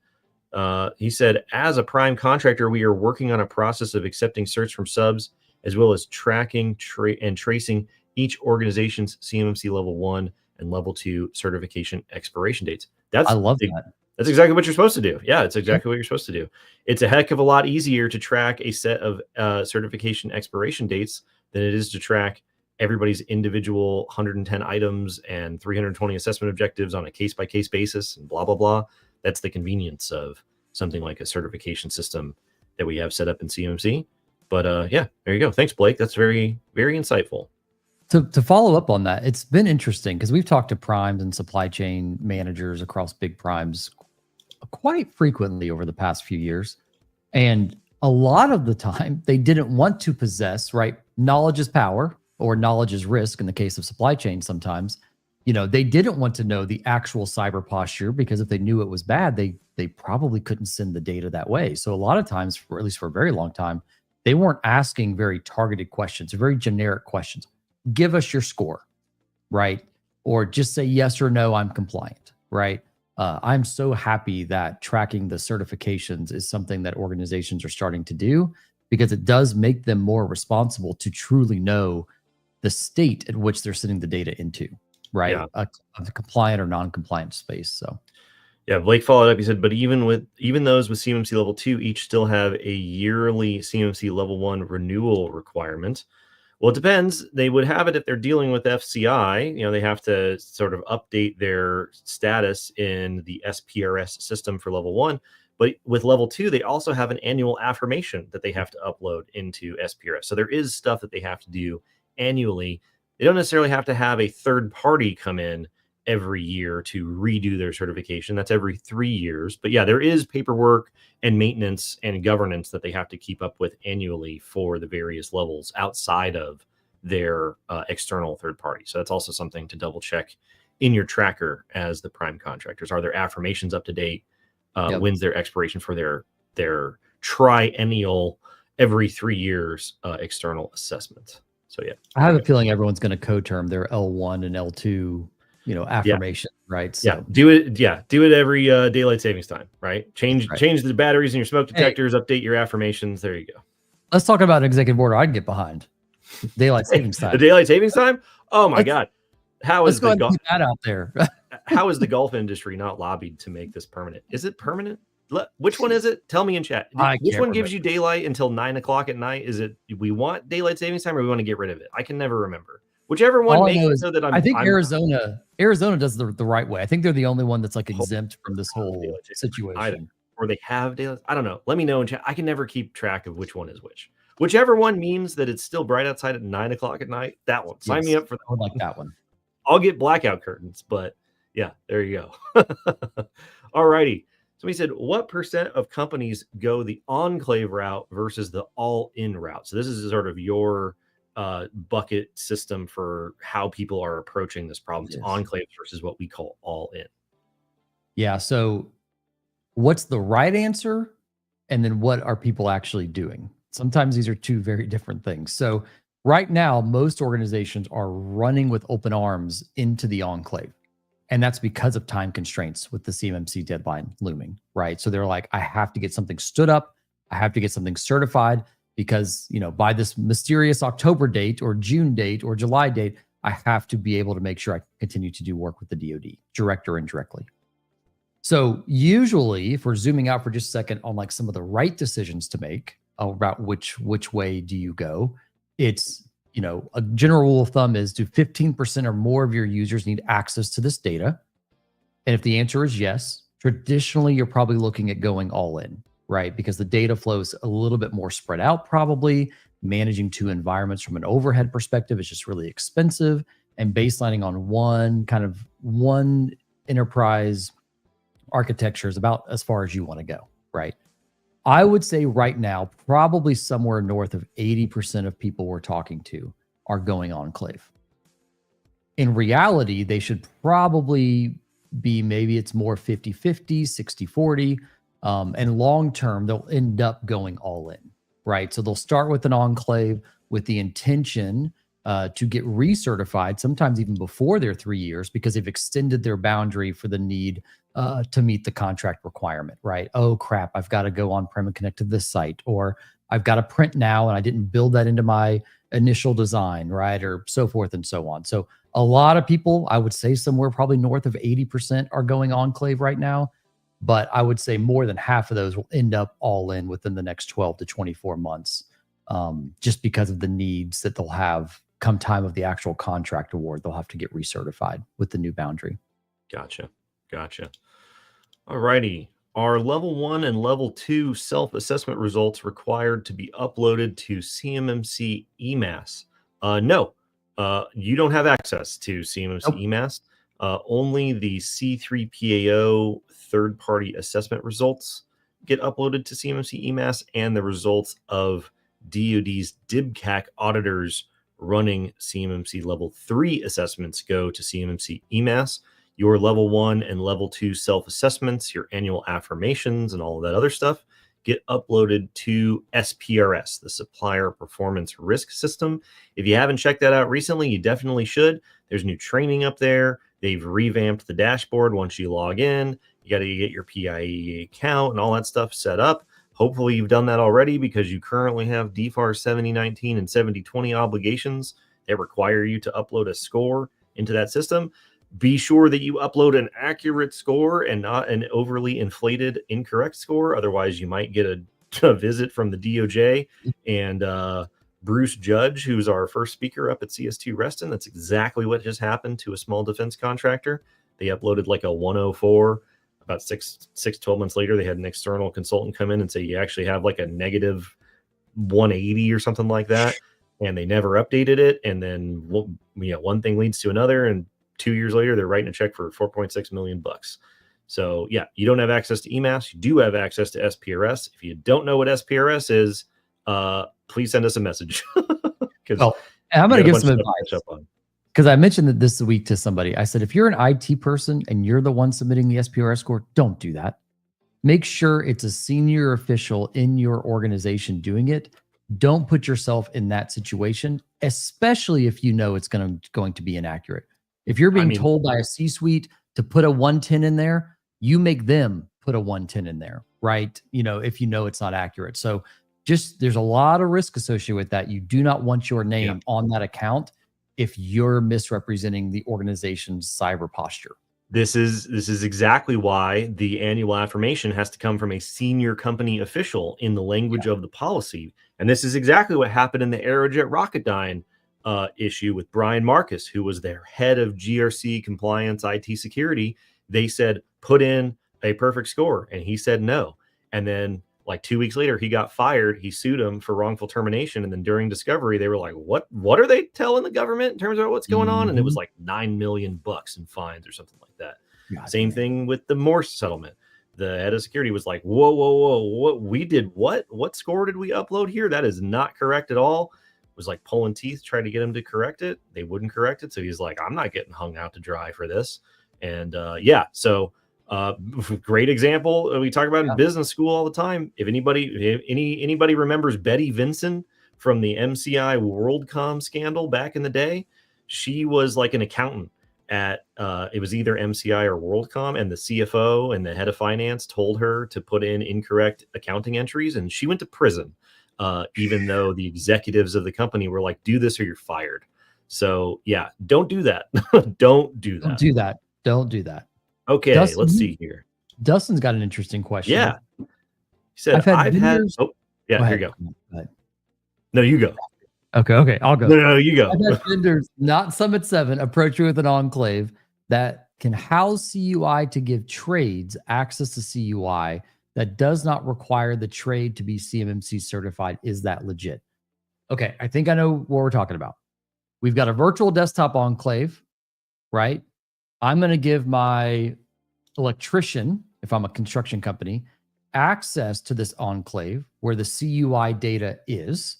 He said, as a prime contractor, we are working on a process of accepting certs from subs, as well as tracking and tracing each organization's CMMC level 1 and level 2 certification expiration dates. I love that. That's exactly what you're supposed to do. Yeah, it's exactly what you're supposed to do. It's a heck of a lot easier to track a set of certification expiration dates than it is to track everybody's individual 110 items and 320 assessment objectives on a case-by-case basis and blah, blah, blah. That's the convenience of something like a certification system that we have set up in CMMC. But yeah, there you go. Thanks, Blake. That's very, very insightful. To follow up on that, it's been interesting because we've talked to primes and supply chain managers across big primes quite frequently over the past few years. And a lot of the time, they didn't want to possess, right? Knowledge is power, or knowledge is risk in the case of supply chain sometimes. They didn't want to know the actual cyber posture, because if they knew it was bad, they probably couldn't send the data that way. So a lot of times, or at least for a very long time, they weren't asking very targeted questions, very generic questions. Give us your score, right? Or just say yes or no, I'm compliant, right? I'm so happy that tracking the certifications is something that organizations are starting to do, because it does make them more responsible to truly know the state at which they're sending the data into, right? Yeah. A compliant or non-compliant space. So yeah, Blake followed up. He said, but even those with CMMC level 2 each still have a yearly CMMC level 1 renewal requirement. Well, it depends. They would have it if they're dealing with FCI. They have to sort of update their status in the SPRS system for level 1. But with level 2, they also have an annual affirmation that they have to upload into SPRS. So there is stuff that they have to do annually. They don't necessarily have to have a third party come in every year to redo their certification. That's every 3 years. But yeah, there is paperwork and maintenance and governance that they have to keep up with annually for the various levels outside of their external third party. So that's also something to double check in your tracker as the prime contractors. Are their affirmations up to date? When's their expiration for their triennial every 3 years external assessment? So yeah, I have a feeling everyone's going to co-term their L1 and L2 affirmation, right? So, yeah, do it every daylight savings time, right? Change the batteries in your smoke detectors, update your affirmations. There you go. Let's talk about an executive order I'd get behind. Daylight savings The time. daylight savings time? Oh my God. How Let's is go the ahead and put that out there. how is the golf industry not lobbied to make this permanent? Is it permanent? Which one is it? Tell me in chat. I Which can't one gives remember. you daylight until 9 o'clock at night? Is it we want daylight savings time or we want to get rid of it? I can never remember. Whichever one All I makes know it is so that I think I'm Arizona does the right way. I think they're the only one that's like exempt from this whole daylight savings situation. or they have daylight. I don't know. Let me know in chat. I can never keep track of which one is which. Whichever one means that it's still bright outside at 9 o'clock at night, that one. Sign me Yes, up for that. I would like that one. I'll get blackout curtains, but yeah, there you go. All righty. Somebody said, what percent of companies go the enclave route versus the all-in route? So this is sort of your bucket system for how people are approaching this problem. It's Yes. enclave versus what we call all-in. Yeah. So what's the right answer? And then what are people actually doing? Sometimes these are two very different things. So right now, most organizations are running with open arms into the enclave. And that's because of time constraints with the CMMC deadline looming, right? So they're like, I have to get something stood up. I have to get something certified because, by this mysterious October date or June date or July date, I have to be able to make sure I continue to do work with the DoD, direct or indirectly. So usually, if we're zooming out for just a second on like some of the right decisions to make about which way do you go, it's, a general rule of thumb is do 15% or more of your users need access to this data? And if the answer is yes, traditionally, you're probably looking at going all in, right? Because the data flow is a little bit more spread out, probably. Managing two environments from an overhead perspective is just really expensive. And baselining on one enterprise architecture is about as far as you want to go, right? I would say right now, probably somewhere north of 80% of people we're talking to are going enclave. In reality, they should probably be, maybe it's more 50-50, 60-40. And long-term, they'll end up going all in, right? So they'll start with an enclave with the intention to get recertified, sometimes even before their 3 years, because they've extended their boundary for the need to meet the contract requirement, right? Oh, crap, I've got to go on-prem and connect to this site, or I've got to print now and I didn't build that into my initial design, right? Or so forth and so on. So a lot of people, I would say somewhere probably north of 80% are going enclave right now, but I would say more than half of those will end up all in within the next 12 to 24 months, just because of the needs that they'll have come time of the actual contract award. They'll have to get recertified with the new boundary. Gotcha. All righty. Are level 1 and level 2 self-assessment results required to be uploaded to CMMC EMAS? No, you don't have access to CMMC Nope. EMAS. Only the C3PAO third-party assessment results get uploaded to CMMC EMAS, and the results of DoD's DIBCAC auditors running CMMC level 3 assessments go to CMMC EMAS. Your level 1 and level 2 self-assessments, your annual affirmations, and all of that other stuff get uploaded to SPRS, the Supplier Performance Risk System. If you haven't checked that out recently, you definitely should. There's new training up there. They've revamped the dashboard once you log in. You got to get your PIE account and all that stuff set up. Hopefully you've done that already, because you currently have DFARS 7019 and 7020 obligations that require you to upload a score into that system. Be sure that you upload an accurate score and not an overly inflated incorrect score. Otherwise, you might get a visit from the DOJ and Bruce Judge, who's our first speaker up at CS2 Reston. That's exactly what just happened to a small defense contractor. They uploaded like a 104. About 12 months later, they had an external consultant come in and say, you actually have like a negative 180 or something like that. And they never updated it. And then one thing leads to another. And 2 years later, they're writing a check for $4.6 million. So yeah, you don't have access to EMAS. You do have access to SPRS. If you don't know what SPRS is, please send us a message. Well, and I'm going to give some advice, because I mentioned that this week to somebody. I said, if you're an IT person and you're the one submitting the SPRS score, don't do that. Make sure it's a senior official in your organization doing it. Don't put yourself in that situation, especially if you know it's going to be inaccurate. If you're being told by a C-suite to put a 110 in there, you make them put a 110 in there, right? If you know it's not accurate. So there's a lot of risk associated with that. You do not want your name on that account if you're misrepresenting the organization's cyber posture. This is exactly why the annual affirmation has to come from a senior company official in the language of the policy. And this is exactly what happened in the Aerojet Rocketdyne issue with Brian Marcus, who was their head of GRC compliance IT security. They said, put in a perfect score. And he said no. And then like 2 weeks later, he got fired. He sued them for wrongful termination. And then during discovery, they were like, what are they telling the government in terms of what's going on? And it was like $9 million in fines or something like that. Same thing with the Morse settlement. The head of security was like, whoa, what we did? What score did we upload here? That is not correct at all. It was like pulling teeth, trying to get him to correct it. They wouldn't correct it. So he's like, I'm not getting hung out to dry for this. And so great example we talk about in business school all the time. If anybody remembers Betty Vinson from the MCI WorldCom scandal back in the day, she was like an accountant at it was either MCI or WorldCom, and the CFO and the head of finance told her to put in incorrect accounting entries, and she went to prison, even though the executives of the company were like, do this or you're fired. So yeah, don't do that. Don't do that. Okay, Dustin, let's see here. Dustin's got an interesting question. Yeah. He said, I've had oh, yeah, here you go. No, you go. Okay, I'll go. No, you go. I've had vendors, not Summit 7, approach you with an enclave that can house CUI to give trades access to CUI that does not require the trade to be CMMC certified. Is that legit? Okay, I think I know what we're talking about. We've got a virtual desktop enclave, right? I'm going to give my electrician, if I'm a construction company, access to this enclave where the CUI data is.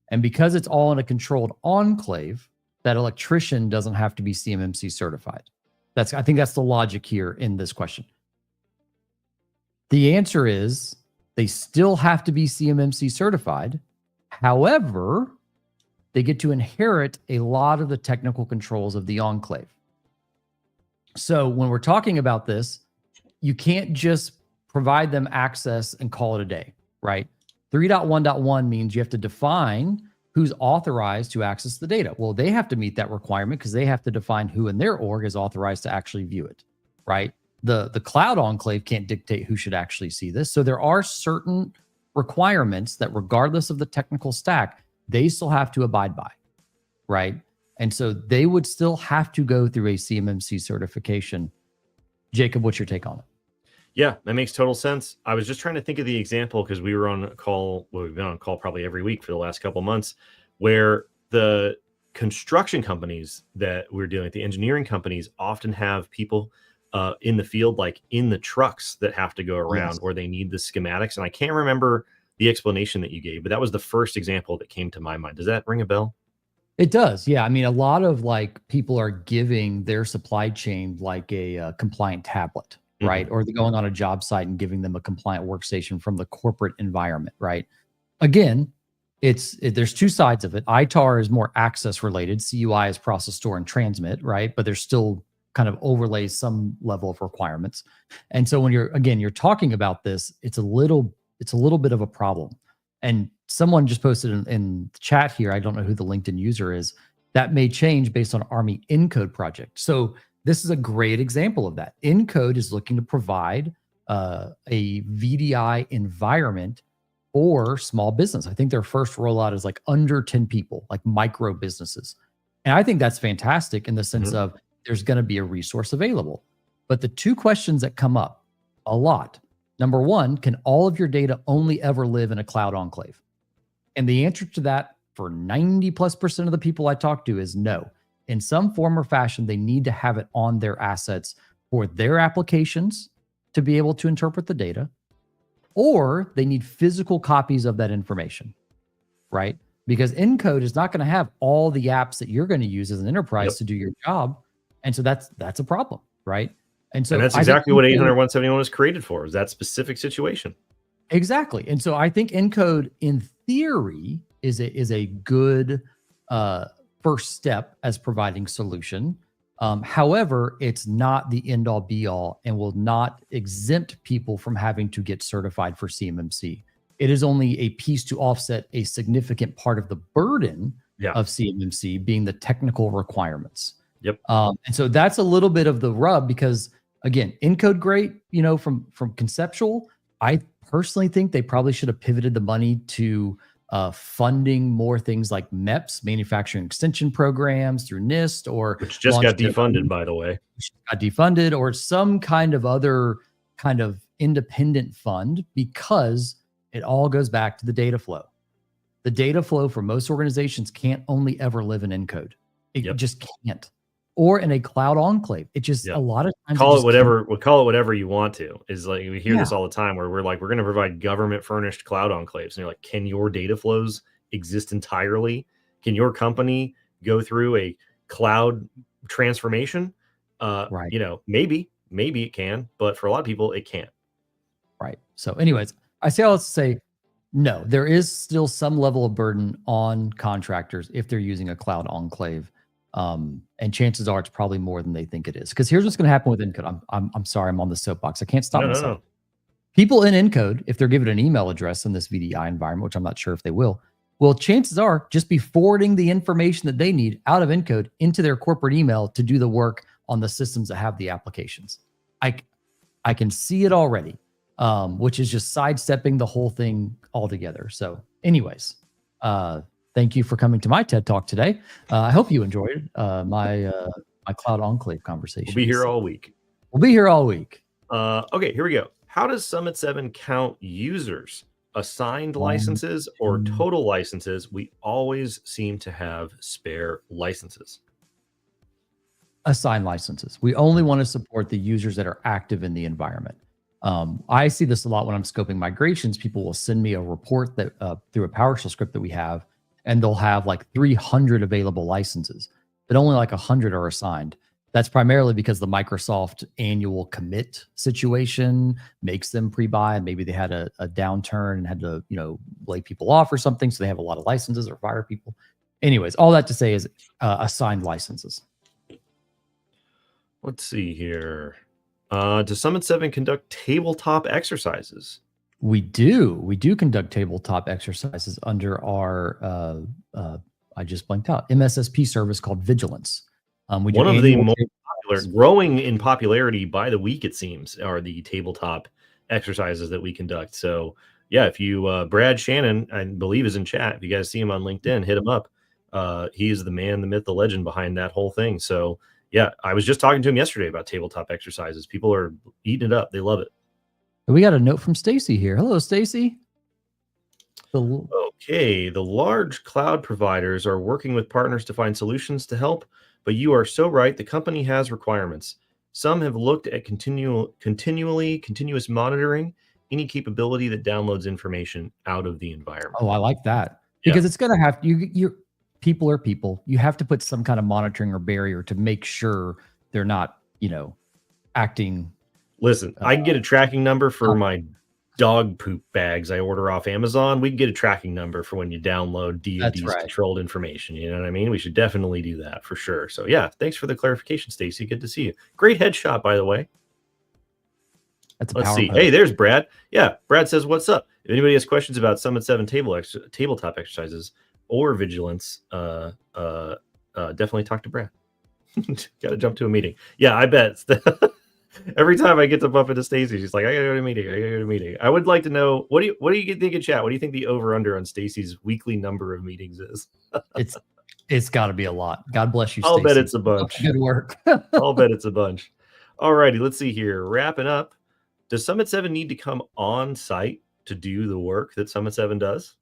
And because it's all in a controlled enclave, that electrician doesn't have to be CMMC certified. I think that's the logic here in this question. The answer is they still have to be CMMC certified. However, they get to inherit a lot of the technical controls of the enclave. So when we're talking about this, you can't just provide them access and call it a day, right? 3.1.1 means you have to define who's authorized to access the data. Well, they have to meet that requirement because they have to define who in their org is authorized to actually view it, right? The cloud enclave can't dictate who should actually see this. So there are certain requirements that regardless of the technical stack, they still have to abide by, right? And so they would still have to go through a CMMC certification. Jacob, what's your take on it? Yeah, that makes total sense. I was just trying to think of the example because we were on a call. Well, we've been on a call probably every week for the last couple of months, where the construction companies that we're dealing with, the engineering companies, often have people in the field, like in the trucks that have to go around, or they need the schematics. And I can't remember the explanation that you gave, but that was the first example that came to my mind. Does that ring a bell? It does. Yeah. I mean, a lot of like people are giving their supply chain like a compliant tablet, right? Or they're going on a job site and giving them a compliant workstation from the corporate environment, right? Again, there's two sides of it. ITAR is more access related. CUI is process, store, and transmit, right? But there's still kind of overlays some level of requirements. And so when you're talking about this, it's a little bit of a problem. And someone just posted in the chat here, I don't know who the LinkedIn user is, that may change based on Army Encode project. So this is a great example of that. Encode is looking to provide a VDI environment for small business. I think their first rollout is like under 10 people, like micro businesses. And I think that's fantastic in the sense of there's going to be a resource available. But the two questions that come up a lot, number one, can all of your data only ever live in a cloud enclave? And the answer to that for 90+% of the people I talk to is no. In some form or fashion, they need to have it on their assets for their applications to be able to interpret the data, or they need physical copies of that information, right? Because Encode is not going to have all the apps that you're going to use as an enterprise to do your job. And so that's a problem, right? And so that's exactly what 800.171 was created for, is that specific situation. Exactly. And so I think Encode in theory is a good first step as providing solution. However, it's not the end all be all and will not exempt people from having to get certified for CMMC. It is only a piece to offset a significant part of the burden of CMMC being the technical requirements. Yep. And so that's a little bit of the rub because, again, Encode great, from conceptual. I personally think they probably should have pivoted the money to funding more things like MEPS, manufacturing extension programs through NIST, or which just got defunded, by the way. Got defunded, or some kind of other kind of independent fund, because it all goes back to the data flow. The data flow for most organizations can't only ever live in Encode. It just can't. Or in a cloud enclave. It just a lot of times call it whatever you want to. Is like we hear this all the time where we're going to provide government furnished cloud enclaves, and you're like, can your data flows exist entirely? Can your company go through a cloud transformation? Maybe it can, but for a lot of people it can't. Right. So anyways, I say all to say, no, there is still some level of burden on contractors if they're using a cloud enclave. And chances are it's probably more than they think it is. Because here's what's going to happen with Encode. I'm sorry, I'm on the soapbox. I can't stop myself. No. People in Encode, if they're given an email address in this VDI environment, which I'm not sure if they will, chances are just be forwarding the information that they need out of Encode into their corporate email to do the work on the systems that have the applications. I can see it already, which is just sidestepping the whole thing altogether. So anyways, thank you for coming to my TED Talk today. I hope you enjoyed my Cloud Enclave conversation. We'll be here all week. Okay, here we go. How does Summit 7 count users? Assigned licenses or total licenses? We always seem to have spare licenses. Assigned licenses. We only want to support the users that are active in the environment. I see this a lot when I'm scoping migrations. People will send me a report that through a PowerShell script that we have, and they'll have like 300 available licenses, but only like 100 are assigned. That's primarily because the Microsoft annual commit situation makes them pre-buy, and maybe they had a downturn and had to, lay people off or something. So they have a lot of licenses or fire people. Anyways, all that to say is assigned licenses. Let's see here. Does Summit 7 conduct tabletop exercises? We do. We do conduct tabletop exercises under our, I just blanked out, MSSP service called Vigilance. We do one of the most popular, growing in popularity by the week, it seems, are the tabletop exercises that we conduct. So yeah, if you, Brad Shannon, I believe, is in chat. If you guys see him on LinkedIn, hit him up. He is the man, the myth, the legend behind that whole thing. So yeah, I was just talking to him yesterday about tabletop exercises. People are eating it up. They love it. We got a note from Stacy here. Hello, Stacy. Okay, the large cloud providers are working with partners to find solutions to help, but you are so right. The company has requirements. Some have looked at continuous monitoring, any capability that downloads information out of the environment. Oh, I like that, because it's going to have people are people. You have to put some kind of monitoring or barrier to make sure they're not, acting. Listen, I can get a tracking number for my dog poop bags I order off Amazon. We can get a tracking number for when you download DoD's controlled information. You know what I mean? We should definitely do that for sure. So yeah, thanks for the clarification, Stacy. Good to see you. Great headshot, by the way. Let's see. Hey, there's Brad. Yeah, Brad says, what's up? If anybody has questions about Summit 7 tabletop exercises or Vigilance, definitely talk to Brad. Got to jump to a meeting. Yeah, I bet. Every time I get to bump into Stacy, she's like, I gotta go to a meeting. I would like to know, what do you think in chat? What do you think the over under on Stacy's weekly number of meetings is? It's got to be a lot. God bless you, Stacy. I'll bet it's a bunch. Good work. I'll bet it's a bunch. All righty, let's see here. Wrapping up. Does Summit 7 need to come on site to do the work that Summit 7 does?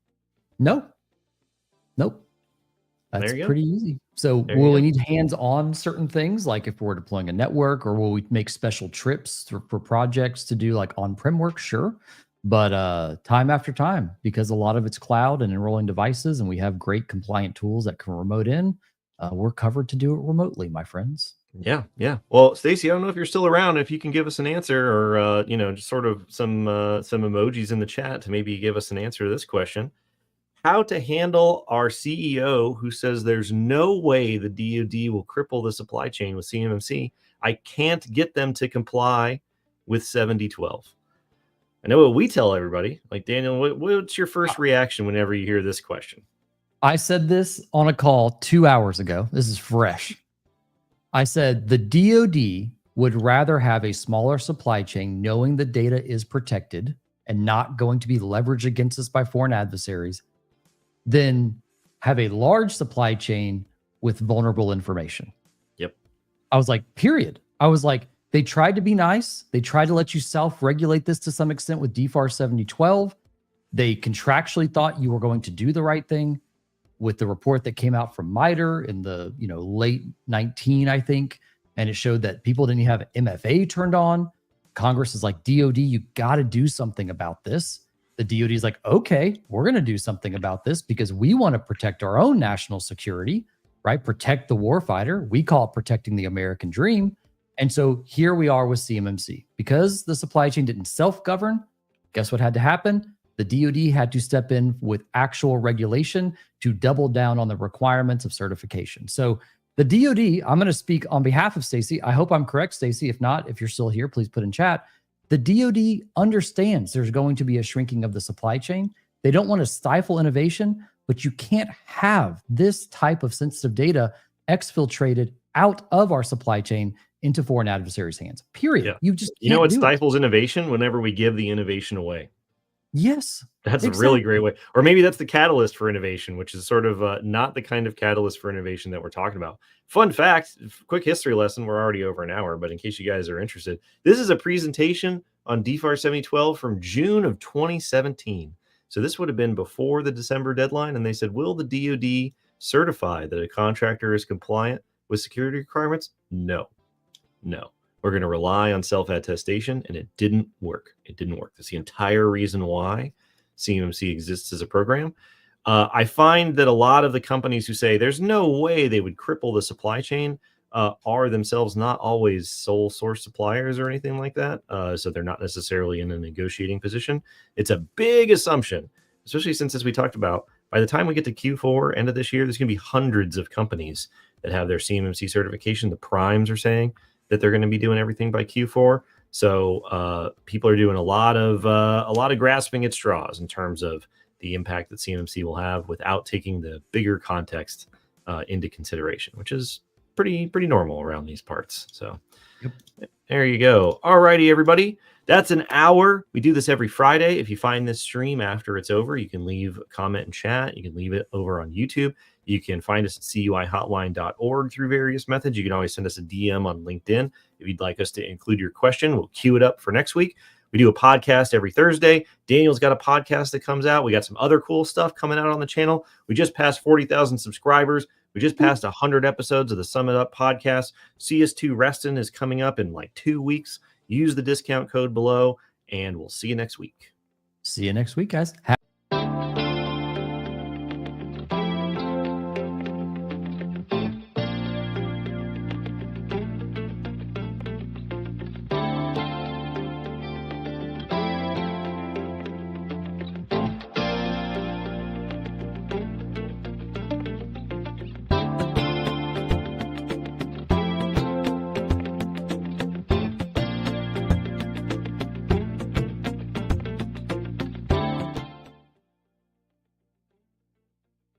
No. Nope. That's pretty easy. So will we need hands on certain things, like if we're deploying a network, or will we make special trips for projects to do like on-prem work? Sure. But time after time, because a lot of it's cloud and enrolling devices, and we have great compliant tools that can remote in, we're covered to do it remotely, my friends. Yeah. Well, Stacy, I don't know if you're still around. If you can give us an answer, or just sort of some emojis in the chat to maybe give us an answer to this question. How to handle our CEO who says there's no way the DoD will cripple the supply chain with CMMC. I can't get them to comply with 7012. I know what we tell everybody. Like, Daniel, what's your first reaction whenever you hear this question? I said this on a call 2 hours ago. This is fresh. I said the DoD would rather have a smaller supply chain knowing the data is protected and not going to be leveraged against us by foreign adversaries than have a large supply chain with vulnerable information. Yep. I was like, period. I was like, they tried to be nice. They tried to let you self-regulate this to some extent with DFARS 7012. They contractually thought you were going to do the right thing with the report that came out from MITRE in the late 19, I think. And it showed that people didn't even have MFA turned on. Congress is like, DOD, you got to do something about this. The DOD is like, okay, we're going to do something about this because we want to protect our own national security, right? Protect the warfighter. We call it protecting the American dream. And so here we are with CMMC. Because the supply chain didn't self-govern, guess what had to happen? The DoD had to step in with actual regulation to double down on the requirements of certification. So the DoD, I'm going to speak on behalf of Stacy. I hope I'm correct, Stacy. If not, if you're still here, please put in chat. The DoD understands there's going to be a shrinking of the supply chain. They don't want to stifle innovation, but you can't have this type of sensitive data exfiltrated out of our supply chain into foreign adversaries' hands. Period. Yeah. You just You know what can't do it. stifles innovation? Whenever we give the innovation away. Yes. That's exactly. a really great way. Or maybe that's the catalyst for innovation, which is sort of not the kind of catalyst for innovation that we're talking about. Fun fact, quick history lesson. We're already over an hour, but in case you guys are interested, this is a presentation on DFARS 7012 from June of 2017. So this would have been before the December deadline. And they said, will the DoD certify that a contractor is compliant with security requirements? No. We're going to rely on self-attestation, and it didn't work. It didn't work. That's the entire reason why CMMC exists as a program. I find that a lot of the companies who say there's no way they would cripple the supply chain are themselves not always sole source suppliers or anything like that. So they're not necessarily in a negotiating position. It's a big assumption, especially since, as we talked about, by the time we get to Q4, end of this year, there's going to be hundreds of companies that have their CMMC certification. The primes are saying that they're going to be doing everything by Q4. So people are doing a lot of grasping at straws in terms of the impact that CMMC will have without taking the bigger context into consideration, which is pretty normal around these parts. So There you go. All righty, everybody. That's an hour. We do this every Friday. If you find this stream after it's over, you can leave a comment in chat. You can leave it over on YouTube. You can find us at CUIHotline.org through various methods. You can always send us a DM on LinkedIn. If you'd like us to include your question, we'll queue it up for next week. We do a podcast every Thursday. Daniel's got a podcast that comes out. We got some other cool stuff coming out on the channel. We just passed 40,000 subscribers. We just passed 100 episodes of the Summit Up podcast. CS2 Reston is coming up in like 2 weeks. Use the discount code below, and we'll see you next week. See you next week, guys.